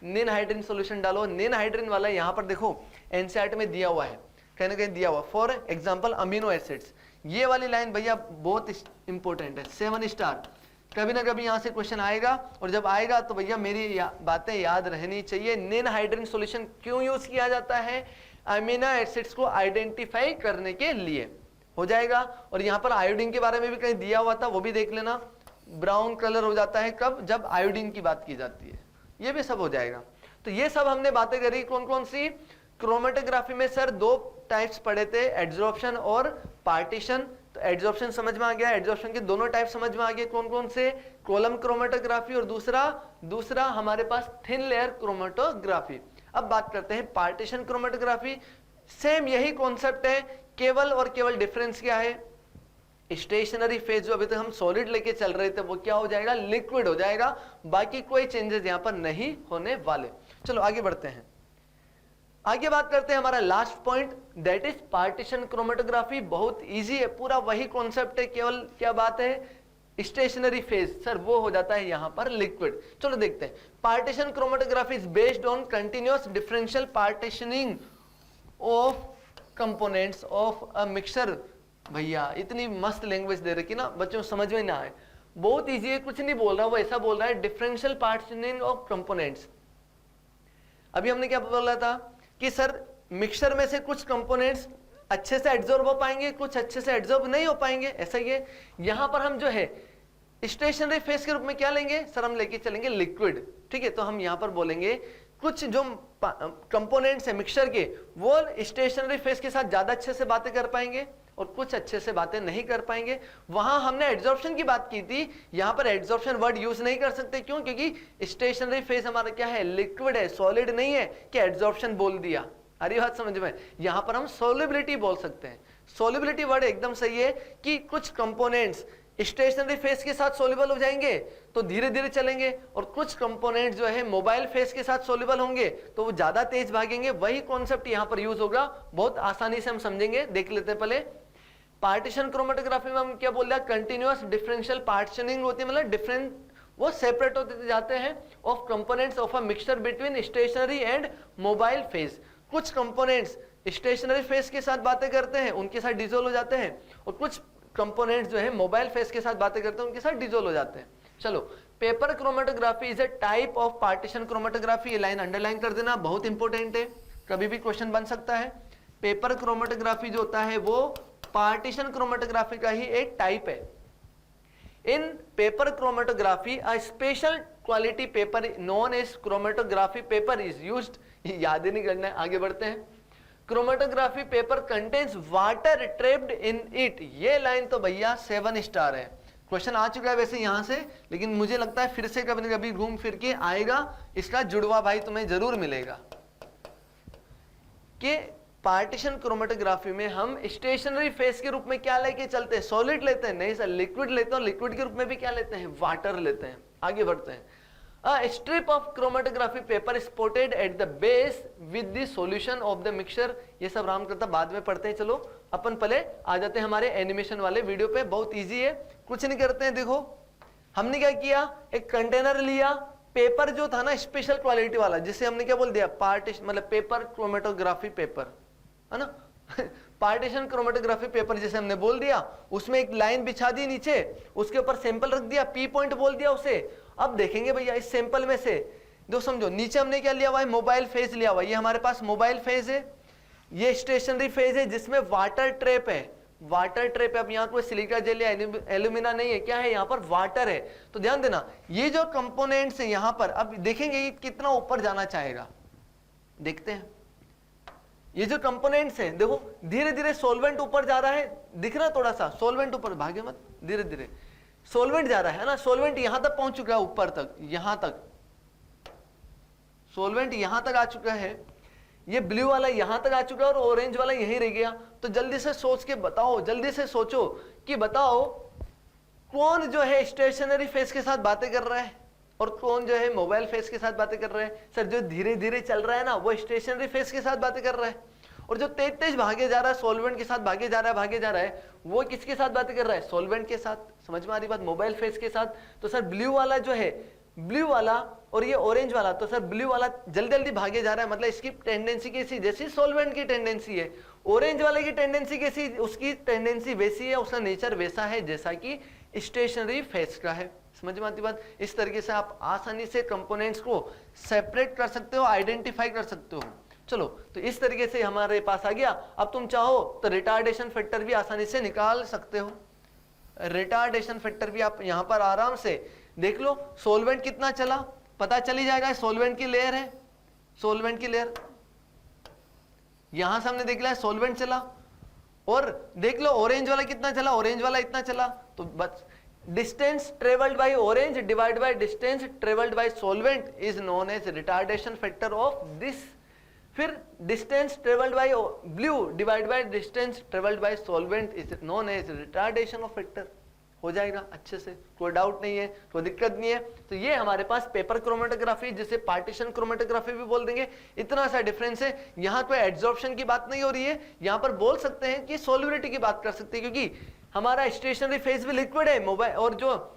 निन हाइड्रीन सोल्यूशन डालो। निन हाइड्रीन वाला यहाँ पर देखो एनसीईआरटी में दिया हुआ है, कहीं ना कहीं दिया हुआ, फॉर एग्जाम्पल अमीनो एसिड्स। ये वाली लाइन भैया बहुत इंपॉर्टेंट है, 7 स्टार, कभी ना कभी यहाँ से क्वेश्चन आएगा, और जब आएगा तो भैया मेरी बातें याद रहनी चाहिए। निन हाइड्रीन सॉल्यूशन क्यों यूज किया जाता है, अमीनो एसिड्स को आइडेंटिफाई करने के लिए, हो जाएगा। और यहाँ पर आयोडीन के बारे में भी कहीं दिया हुआ था, वो भी देख लेना, ब्राउन कलर हो जाता है कब, जब आयोडीन की बात की जाती है, ये भी सब हो जाएगा। तो ये सब हमने बातें करी, कौन कौन सी। क्रोमेटोग्राफी में सर 2 टाइप्स पढ़े थे, एड्जॉर्प्शन और पार्टीशन। तो एड्जॉर्प्शन समझ में आ गया, एड्जॉर्प्शन के दोनों टाइप समझ में आ गए, कौन कौन से, कॉलम क्रोमेटोग्राफी और दूसरा हमारे पास थिन लेयर क्रोमेटोग्राफी। अब बात करते हैं पार्टीशन क्रोमेटोग्राफी। सेम यही कॉन्सेप्ट है, केवल और केवल डिफरेंस क्या है, स्टेशनरी फेज जो अभी तक हम सॉलिड लेके चल रहे थे वो क्या हो जाएगा, लिक्विड हो जाएगा, बाकी कोई चेंजेस यहाँ पर नहीं होने वाले। चलो आगे बढ़ते हैं, आगे बात करते हैं हमारा last point, that is partition chromatography. बहुत इजी है, पूरा वही कॉन्सेप्ट है, केवल क्या बात है, स्टेशनरी फेज सर वो हो जाता है यहाँ पर लिक्विड। चलो देखते हैं, partition chromatography is based on continuous differential partitioning of components of a mixture. भैया इतनी मस्त लैंग्वेज दे रखी ना, बच्चों समझ में ना आए, बहुत इजी है, कुछ नहीं बोल रहा, वो ऐसा बोल रहा है डिफरेंशियल पार्टीशनिंग ऑफ कंपोनेंट्स। अभी हमने क्या बोला था कि सर मिक्सचर में से कुछ कंपोनेंट्स अच्छे से एब्जॉर्ब हो पाएंगे, कुछ अच्छे से एब्जॉर्ब नहीं हो पाएंगे, ऐसा ही है। यहां पर हम जो है स्टेशनरी फेज के रूप में क्या लेंगे सर, हम लेके चलेंगे लिक्विड, ठीक है। तो हम यहां पर बोलेंगे कुछ जो कंपोनेंट्स है मिक्सचर के, वो स्टेशनरी फेज के साथ ज्यादा अच्छे से बातें कर पाएंगे और कुछ अच्छे से बातें नहीं कर पाएंगे। वहां हमने एड्जॉर्प्शन की बात की थी, यहां पर एड्जॉर्प्शन वर्ड यूज नहीं कर सकते, क्यों, क्योंकि स्टेशनरी फेज हमारा क्या है, लिक्विड है, सॉलिड नहीं है कि एड्जॉर्प्शन बोल दिया। अरे बात समझ में, यहां पर हम सोल्युबिलिटी बोल सकते हैं। सोल्युबिलिटी वर्ड एकदम सही है कि कुछ कंपोनेंट्स स्टेशनरी फेज के साथ सोल्यूबल हो जाएंगे तो धीरे धीरे चलेंगे, और कुछ कंपोनेंट जो है मोबाइल फेज के साथ सोल्यूबल होंगे तो वो ज्यादा तेज भागेंगे। वही कॉन्सेप्ट यहां पर यूज होगा, बहुत आसानी से हम समझेंगे, देख लेते हैं पहले। पार्टीशन क्रोमेटोग्राफी में हम क्या बोल रहे हैं, कंटिन्यूअस डिफरेंशियल पार्टीशनिंग होती है, मतलब डिफरेंट वो सेपरेट होते जाते हैं of components of a mixture between stationary and mobile phase. कुछ कंपोनेंट्स स्टेशनरी फेज के साथ बातें करते हैं, उनके साथ डिसोल्व हो जाते हैं, और कुछ कंपोनेंट्स जो है मोबाइल फेज के साथ बातें करते हैं, उनके साथ डिसोल्व हो जाते हैं। चलो, paper chromatography is a type of partition chromatography, ये लाइन अंडरलाइन कर देना, बहुत इंपॉर्टेंट है, कभी भी क्वेश्चन बन सकता है। पेपर क्रोमेटोग्राफी जो होता है वो पार्टीशन क्रोमेटोग्राफी का ही एक टाइप है। In paper chromatography a special quality paper known as chromatography paper is used, याद ही नहीं करना है, आगे बढ़ते हैं। Chromatography paper contains water trapped in it, ये लाइन तो भैया 7 स्टार है, क्वेश्चन आ चुका है वैसे यहां से, लेकिन मुझे लगता है फिर से कभी न कभी घूम फिर के आएगा, इसका जुड़वा भाई तुम्हें जरूर मिलेगा कि पार्टीशन क्रोमेटोग्राफी में हम स्टेशनरी फेज के रूप में क्या लेके चलते हैं, सॉलिड लेते हैं, नहीं सर लिक्विड लेते हैं, लिक्विड के रूप में भी क्या लेते हैं, वाटर लेते हैं। आगे बढ़ते हैं। A strip of chromatography paper is spotted at the base with the solution of the mixture, ये सब राम करता बाद में पढ़ते हैं। चलो अपन पहले आ जाते हैं हमारे एनिमेशन वाले वीडियो पे, बहुत इजी है, कुछ नहीं करते हैं। देखो हमने क्या किया, एक कंटेनर लिया, पेपर जो था ना स्पेशल क्वालिटी वाला, जिसे हमने क्या बोल दिया, पार्टीशन, मतलब पेपर क्रोमेटोग्राफी पेपर है ना पार्टीशन क्रोमेटोग्राफी पेपर जैसे हमने बोल दिया, उसमें एक लाइन बिछा दी नीचे, उसके ऊपर सैंपल रख दिया, पी पॉइंट बोल दिया उसे। अब देखेंगे भैया इस सैंपल में से जो समझो, नीचे हमने क्या लिया हुआ है, मोबाइल फेज लिया हुआ है, ये हमारे पास मोबाइल फेज है, ये स्टेशनरी फेज है जिसमें वाटर ट्रैप है, वाटर ट्रे पे। अब यहाँ कोई सिलिका जेल या एल्यूमिना नहीं है, क्या है यहाँ पर वाटर है। तो ध्यान देना ये जो कंपोनेंट्स है यहाँ पर, अब देखेंगे ये कितना ऊपर जाना चाहेगा, देखते हैं। ये जो कंपोनेंट्स हैं देखो धीरे धीरे सोलवेंट ऊपर जा रहा है, दिख रहा है थोड़ा सा सोलवेंट ऊपर, भागे मत, धीरे धीरे सोलवेंट जा रहा है ना। सोलवेंट यहां तक पहुंच चुका है, ऊपर तक, यहां तक सोलवेंट यहां तक आ चुका है। ये ब्लू वाला यहां तक आ चुका है और ऑरेंज वाला यहीं रह गया। तो जल्दी से सोच के बताओ, जल्दी से सोचो कि बताओ कौन जो है स्टेशनरी फेस के साथ बातें कर रहा है और कौन जो है मोबाइल फेस के साथ बातें कर रहा है। सर जो धीरे धीरे चल रहा है ना वो स्टेशनरी फेस के साथ बातें कर रहा है, और जो तेज तेज भागे जा रहा है सोलवेंट के साथ भागे जा रहा है वो किसके साथ बातें कर रहा है, सोलवेंट के साथ। समझ में आ रही बात, मोबाइल फेस के साथ। तो सर ब्लू वाला जो है, ब्लू वाला और ये ऑरेंज वाला, तो सर ब्लू वाला जल्दी जल्दी भागे जा रहा है, मतलब इसकी टेंडेंसी कैसी, जैसी सोलवेंट की टेंडेंसी है। ऑरेंज वाले की टेंडेंसी कैसी, उसकी टेंडेंसी वैसी है, उसका नेचर वैसा है जैसा कि स्टेशनरी फेस का है। समझ में आती बात। इस तरीके से आप आसानी से कंपोनेंट्स को सेपरेट कर सकते हो, आइडेंटिफाई कर सकते हो। चलो तो इस तरीके से हमारे पास आ गया। अब तुम चाहो तो रिटार्डेशन फैक्टर भी आसानी से निकाल सकते हो। रिटार्डेशन फैक्टर भी आप यहां पर आराम से देख लो। सोलवेंट कितना चला पता चली जाएगा, सोलवेंट की लेयर है, सोलवेंट की लेयर यहां से हमने देख लिया सोलवेंट चला, और देख लो ऑरेंज वाला कितना चला, ऑरेंज वाला इतना चला। तो बस distance travelled by orange divide by distance travelled by solvent is known as retardation factor of this. फिर distance travelled by blue divide by distance travelled by solvent is known as retardation of factor. हो जाएगा अच्छे से, कोई doubt नहीं है, कोई दिक्कत नहीं है। तो ये हमारे पास पेपर क्रोमेटोग्राफी, जिसे पार्टीशन क्रोमेटोग्राफी भी बोल देंगे, इतना सा डिफरेंस है। यहाँ कोई एड्सॉर्प्शन की बात नहीं हो रही है, यहाँ पर बोल सकते हैं कि सोल्युबिलिटी की बात कर सकते हैं, क्योंकि हमारा स्टेशनरी फेज भी लिक्विड है, मोबाइल और जो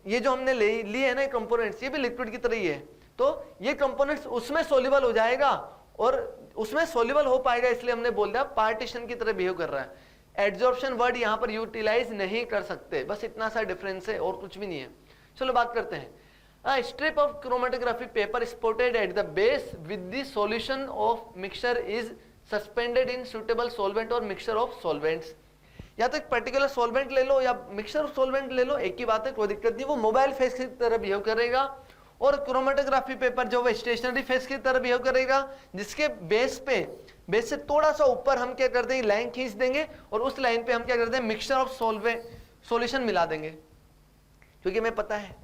ये जो हमने लिए है ना कंपोनेंट्स, ये भी लिक्विड की तरह ही है। तो ये कंपोनेंट्स उसमें सोल्यूबल हो जाएगा और उसमें सोल्यूबल हो पाएगा, इसलिए हमने बोल दिया पार्टीशन की तरह बिहेव कर रहा है। एड्सॉर्प्शन वर्ड यहां पर यूटिलाइज नहीं कर सकते, बस इतना सा डिफरेंस है और कुछ भी नहीं है। चलो बात करते हैं। Strip of chromatography paper supported at the base with the solution of mixture is suspended in suitable solvent और मिक्सचर ऑफ सॉल्वेंट्स। या तो एक पर्टिकुलर सॉल्वेंट ले लो या मिक्सचर ऑफ सॉल्वेंट ले लो, एक ही बात है, कोई दिक्कत नहीं। वो मोबाइल फेस की तरह बिहेव करेगा और क्रोमेटोग्राफी पेपर जो है स्टेशनरी फेस की तरह बिहेव करेगा, जिसके बेस से थोड़ा सा ऊपर हम क्या कर देंगे, लाइन खींच देंगे और उस लाइन पे हम क्या करते हैं, मिक्सचर ऑफ सॉल्यूशन मिला देंगे, क्योंकि हमें पता है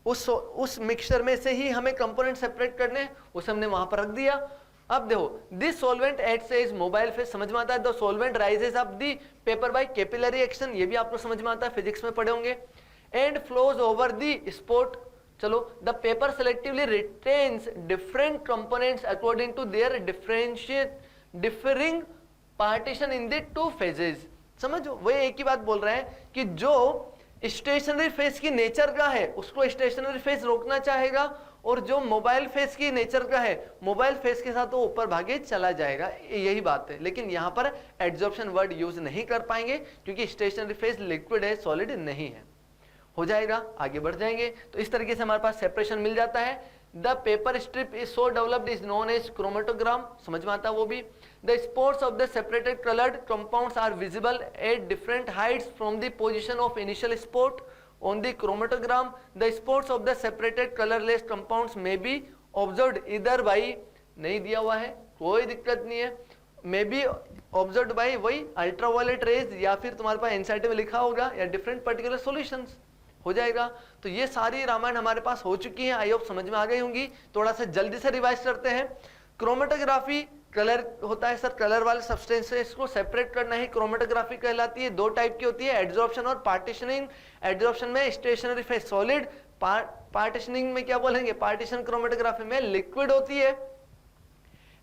उस मिक्सचर में से ही हमें कंपोनेंट सेपरेट करने हैं, उसे हमने वहां पर रख दिया। अब देखो this solvent acts as mobile phase, समझ में आता है। The solvent rises up the paper by capillary action, ये भी आपको समझ में आता है, फिजिक्स में पढ़े होंगे। And flows over the spot. चलो the paper selectively retains different components according to their differing partition in the two phases. समझो वो एक ही बात बोल रहे हैं कि जो स्टेशनरी फेस की नेचर का है उसको स्टेशनरी फेस रोकना चाहेगा, और जो मोबाइल फेस की नेचर का है मोबाइल फेस के साथ वो ऊपर भागे चला जाएगा, यही बात है। लेकिन यहां पर एड्सॉर्प्शन वर्ड यूज नहीं कर पाएंगे क्योंकि स्टेशनरी फेस लिक्विड है, सॉलिड नहीं है। हो जाएगा, आगे बढ़ जाएंगे। तो इस तरीके से हमारे पास सेपरेशन मिल जाता है। The paper strip is so developed is known as chromatogram, समझ में आता है वो भी। The spots of the separated coloured compounds are visible at different heights from the position of initial spot on the chromatogram. The spots of the separated colorless compounds may be observed either by, नहीं दिया हुआ है कोई दिक्कत नहीं है, may be observed by वही ultraviolet rays, या फिर तुम्हारे पास एनसीईआरटी में लिखा होगा, या डिफरेंट पर्टिकुलर सॉल्यूशंस। हो जाएगा। तो ये सारी रामायण हमारे पास हो चुकी है, आई होप समझ में आ गई होंगी। थोड़ा सा जल्दी से रिवाइज करते हैं। क्रोमेटोग्राफी कलर होता है सर, कलर वाले सब्सटेंस से इसको सेपरेट करना ही क्रोमेटोग्राफी कहलाती है। दो टाइप की होती है, एड्सॉर्प्शन और पार्टीशनिंग। एड्सॉर्प्शन में स्टेशनरी फेस सॉलिड, पार्टीशनिंग में क्या बोलेंगे, पार्टीशन क्रोमेटोग्राफी में लिक्विड होती है।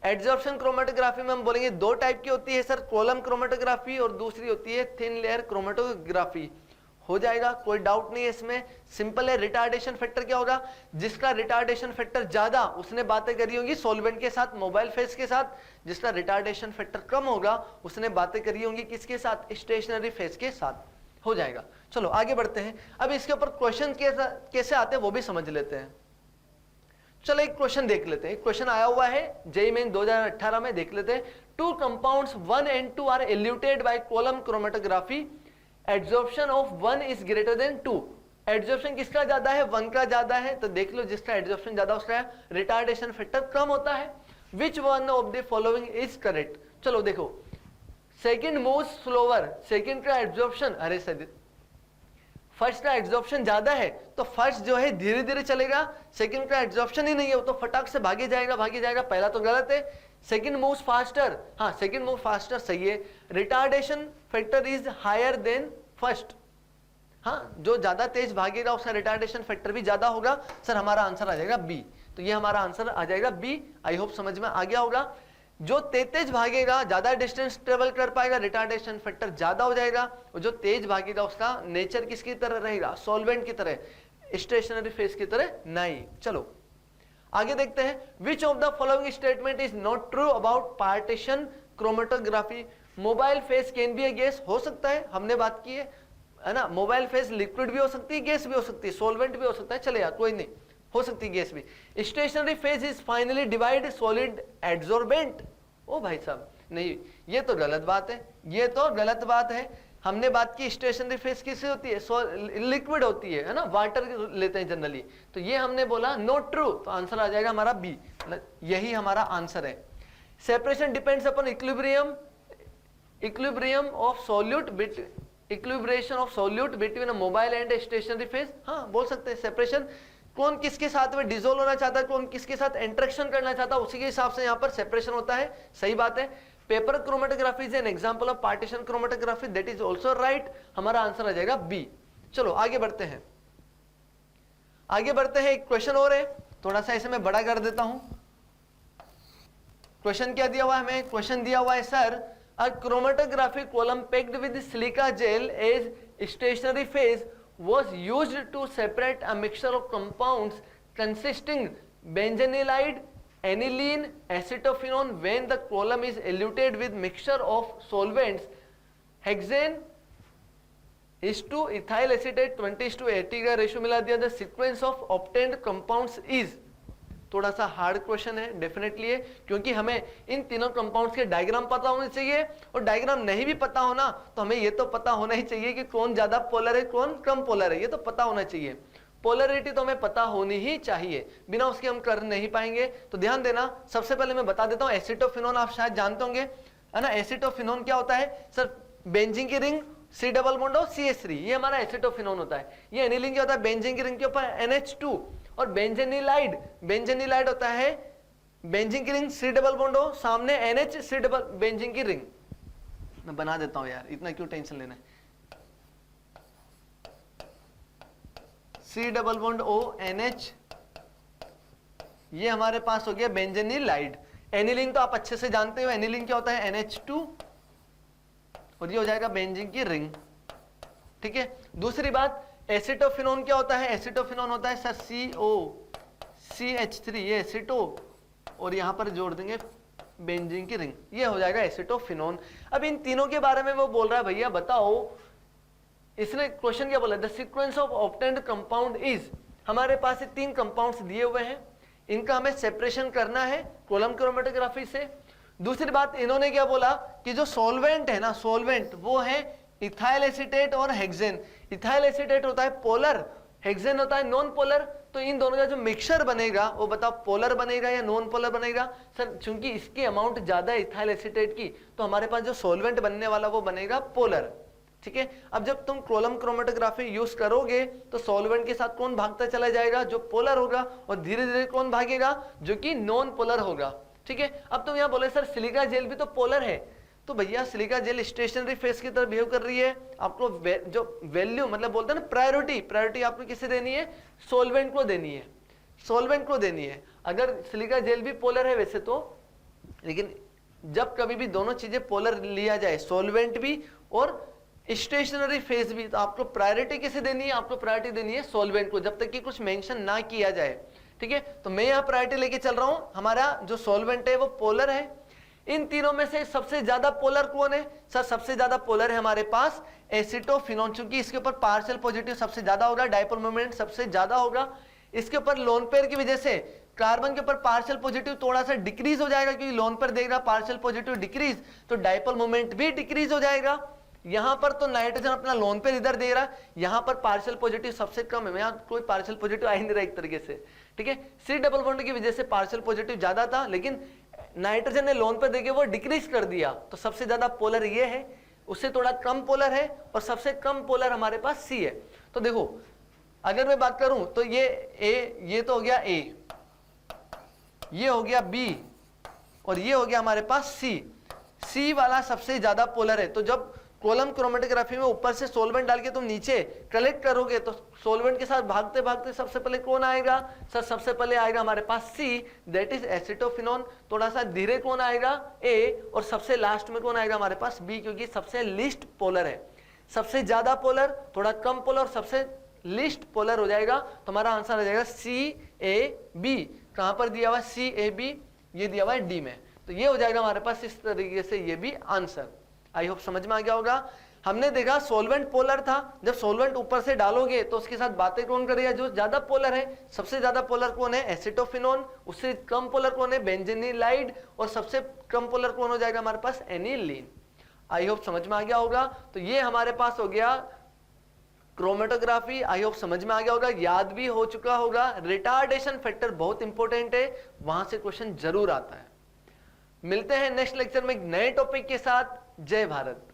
एड्सॉर्प्शन क्रोमेटोग्राफी में हम बोलेंगे दो टाइप की होती है सर, कॉलम क्रोमेटोग्राफी और दूसरी होती है थिन लेयर क्रोमेटोग्राफी। हो जाएगा, कोई डाउट नहीं है इसमें, सिंपल है। रिटार्डेशन फैक्टर क्या होगा, जिसका रिटार्डेशन फैक्टर ज्यादा उसने बातें करी होंगी सॉल्वेंट के साथ, मोबाइल फेस के साथ। जिसका रिटार्डेशन फैक्टर कम होगा उसने बातें करी होंगी किसके साथ, स्टेशनरी फेस के साथ। हो जाएगा। चलो आगे बढ़ते हैं। अब इसके ऊपर क्वेश्चन कैसे आते हैं वो भी समझ लेते हैं। चलो एक क्वेश्चन देख लेते हैं, एक क्वेश्चन आया हुआ है जेईई मेन 2018 में, देख लेते हैं। Two compounds 1 and 2 are eluted by column chromatography, adsorption of 1 is greater than 2। Adsorption किसका ज्यादा है? 1 का ज्यादा है, तो देख लो जिसका एड्सॉर्प्शन ज्यादा उसका रिटार्डेशन फैक्टर कम होता है। Which one of the following is correct? चलो देखो, सेकंड मोस्ट स्लोअर, सेकंड का एड्सॉर्प्शन, अरे सर फर्स्ट का एड्सॉर्प्शन ज्यादा है तो फर्स्ट जो है धीरे धीरे चलेगा, सेकंड का एड्सॉर्प्शन ही नहीं है वो तो फटाक से भागे जाएगा, पहला तो गलत है। सेकंड मूव्स फास्टर, हाँ सेकंड मूव फास्टर सही है। Retardation factor is higher than first, हाँ जो ज्यादा तेज भागेगा उसका रिटार्डेशन फैक्टर भी ज्यादा होगा। सर हमारा आंसर आ जाएगा बी, तो ये हमारा आंसर आ जाएगा बी। आई होप समझ में आ गया होगा। जो तेज भागेगा ज्यादा डिस्टेंस ट्रेवल कर पाएगा, रिटार्डेशन फैक्टर ज्यादा हो जाएगा, और जो तेज भागेगा उसका नेचर किसकी तरह रहेगा? सॉल्वेंट की तरह, स्टेशनरी फेज की तरह नहीं। चलो आगे देखते हैं। Which of the following statement is not true about partition chromatography? Mobile phase can be A gas, हो सकता है, हमने बात की है ना। मोबाइल फेज लिक्विड भी हो सकती है, गैस भी हो सकती है, सॉल्वेंट भी हो सकता है, चले यार कोई नहीं, हो सकती है गैस भी। Stationary phase is finally divide solid adsorbent, ओ भाई साहब नहीं, ये तो गलत बात है, ये तो गलत बात है। हमने बात की स्टेशनरी फेज किससे होती है? लिक्विड होती है ना, वाटर लेते हैं जनरली, तो ये हमने बोला नॉट ट्रू, तो आंसर आ जाएगा हमारा बी, यही हमारा आंसर है। Separation depends upon equilibrium of solute, equilibration of solute between a mobile and stationary phase, हाँ बोल सकते हैं। सेपरेशन कौन किसके साथ में डिसोल्व होना चाहता है, कौन किसके साथ इंटरेक्शन करना चाहता है, उसी के हिसाब से यहाँ पर सेपरेशन होता है, सही बात है। Paper chromatography is an example of partition chromatography, that is also right, हमारा आंसर आ जाएगा बी। चलो आगे बढ़ते हैं, एक क्वेश्चन और है, थोड़ा सा इसे मैं बड़ा कर देता हूं। क्वेश्चन क्या दिया हुआ है हमें? क्वेश्चन दिया हुआ है sir, a chromatography column packed with silica gel as stationary phase was used to separate a mixture of compounds consisting benzenylide, aniline, acetophenone when the column is eluted with mixture of solvents hexane is to ethyl acetate 20:80 का ratio मिला दिया। The sequence of obtained compounds is, थोड़ा सा hard question है definitely है, क्योंकि हमें इन तीनों कंपाउंड्स के डायग्राम पता होने चाहिए, और डायग्राम नहीं भी पता होना तो हमें ये तो पता होना ही चाहिए कि कौन ज्यादा पोलर है कौन कम पोलर है, ये तो पता होना चाहिए। पोलरिटी तो हमें पता होनी ही चाहिए, बिना उसके हम कर नहीं पाएंगे। तो ध्यान देना, सबसे पहले मैं बता देता हूँ एसिटोफिनोन, आप शायद जानते होंगे है ना। एसिटोफिनोन क्या होता है सर? बेंजीन की रिंग C डबल बॉन्ड और CH3, ये हमारा एसिटोफिनोन होता है। ये एनिलीन क्या होता है? बेंजीन की रिंग के ऊपर NH2, और बेंजेनिलाइड होता है बेंजीन की रिंग C डबल बॉन्ड हो, सामने NH C डबल बेंजीन की रिंग, मैं बना देता हूं यार, इतना क्यों टेंशन लेना है। C double bond O NH, ये हमारे पास हो गया बेंजेनिलाइड। एनिलीन तो आप अच्छे से जानते हो, एनिलीन क्या होता है? NH2, और ये हो जाएगा बेंजीन की रिंग, ठीक है। दूसरी बात, एसिटोफिनोन क्या होता है? एसिटोफिनोन होता है सर COCH3, ये एसिटो, और यहां पर जोड़ देंगे बेंजीन की रिंग, ये हो जाएगा एसिटोफिनोन। अब इन तीनों के बारे में वो बोल रहा है, भैया बताओ, इसने क्वेश्चन क्या बोला? The sequence of obtained compound is, हमारे पास ये 3 कंपाउंड्स दिए हुए हैं, इनका हमें सेपरेशन करना है कॉलम क्रोमेटोग्राफी से। दूसरी बात, इन्होंने क्या बोला कि जो सॉल्वेंट है ना, सॉल्वेंट वो है इथाइल एसीटेट और हेक्सेन। इथाइल एसीटेट होता है पोलर, हेक्सेन होता है नॉन पोलर, तो इन दोनों का जो मिक्सचर बनेगा वो बताओ पोलर बनेगा या नॉन पोलर बनेगा? सर चूंकि इसकी अमाउंट ज्यादा है इथाइल एसीटेट की, तो हमारे पास जो सॉल्वेंट बनने वाला वो बनेगा पोलर, ठीक है। अब जब तुम कॉलम क्रोमेटोग्राफी यूज करोगे तो सॉल्वेंट के साथ कौन भागता चला जाएगा? जो पोलर होगा, और धीरे धीरे कौन भागेगा? जो कि नॉन पोलर होगा, ठीक है। अब तुम यहाँ बोले सर सिलिका जेल भी तो पोलर है, तो भैया सिलिका जेल स्टेशनरी फेज की तरह बिहेव कर रही है, आपको जो वैल्यू मतलब बोलते हैं ना प्रायोरिटी आपको किसे देनी है? सॉल्वेंट को देनी है, सॉल्वेंट को देनी है। अगर सिलिका जेल भी पोलर है वैसे तो, लेकिन जब कभी भी दोनों चीजें पोलर लिया जाए, सॉल्वेंट भी और स्टेशनरी फेज भी, तो आपको प्रायोरिटी किसे देनी है? आपको प्रायोरिटी देनी है सॉल्वेंट को, जब तक कि कुछ मेंशन ना किया जाए, ठीक है। तो मैं यहाँ प्रायोरिटी लेके चल रहा हूं, हमारा जो सॉल्वेंट है वो पोलर है। इन तीनों में से सबसे ज्यादा पोलर कौन है? सर सबसे ज्यादा पोलर है हमारे पास एसिटोफिनोन, चूंकि इसके ऊपर पार्शियल पॉजिटिव सबसे ज्यादा होगा, डायपोल मोमेंट सबसे ज्यादा होगा, इसके ऊपर लोन पेयर की वजह से कार्बन के ऊपर पार्शियल पॉजिटिव थोड़ा सा डिक्रीज हो जाएगा, क्योंकि लोन पर देख रहा पार्शियल पॉजिटिव डिक्रीज, तो डाइपोल मोमेंट भी डिक्रीज हो जाएगा। यहां पर तो नाइट्रोजन अपना लोन पे इधर दे रहा, यहां पर पार्शियल पॉजिटिव सबसे कम है, यहां कोई पार्शियल पॉजिटिव आ ही नहीं रहा एक तरीके से, ठीक है। सी डबल बॉन्ड की वजह से पार्शियल पॉजिटिव ज्यादा था, लेकिन नाइट्रोजन ने लोन पे देके वो डिक्रीज कर दिया, तो सबसे ज्यादा पोलर ये है, उससे थोड़ा कम पोलर है, और सबसे कम पोलर हमारे पास सी है। तो देखो अगर मैं बात करूं तो ये ए, ये तो हो गया ए, ये हो गया बी, और ये हो गया हमारे पास सी। सी वाला सबसे ज्यादा पोलर है। तो जब कॉलम क्रोमेटोग्राफी में ऊपर से सोलवेंट डाल के तुम नीचे कलेक्ट करोगे, तो सोलवेंट के साथ भागते भागते सबसे पहले कौन आएगा सर? सबसे पहले आएगा हमारे पास सी, दैट इज एसिटोफिनोन। थोड़ा सा धीरे कौन आएगा? ए, और सबसे लास्ट में कौन आएगा हमारे पास? बी, क्योंकि सबसे लिस्ट पोलर है। सबसे ज्यादा पोलर, थोड़ा कम पोलर, सबसे लिस्ट पोलर हो जाएगा। तो हमारा आंसर आ जाएगा सी ए बी। कहां पर दिया हुआ? सी ए बी, ये दिया हुआ है डी में। तो ये हो जाएगा हमारे पास इस तरीके से ये भी आंसर। आई होप समझ में आ गया होगा। हमने देखा सोलवेंट पोलर था, जब सोलवेंट ऊपर से डालोगे तो उसके साथ बातें कौन करेगा? जो ज्यादा पोलर है। सबसे ज्यादा पोलर कौन है? एसिटोफिनोन। उससे कम पोलर कौन है? बेंजीनिलाइड। और सबसे कम पोलर कौन हो जाएगा हमारे पास? एनिलीन। आई होप समझ में आ गया होगा। तो ये हमारे पास हो गया क्रोमेटोग्राफी। आई होप समझ में आ गया होगा, याद भी हो चुका होगा। रिटार्डेशन फैक्टर बहुत इंपॉर्टेंट है, वहां से क्वेश्चन जरूर आता है। मिलते हैं नेक्स्ट लेक्चर में एक नए टॉपिक के साथ। जय भारत।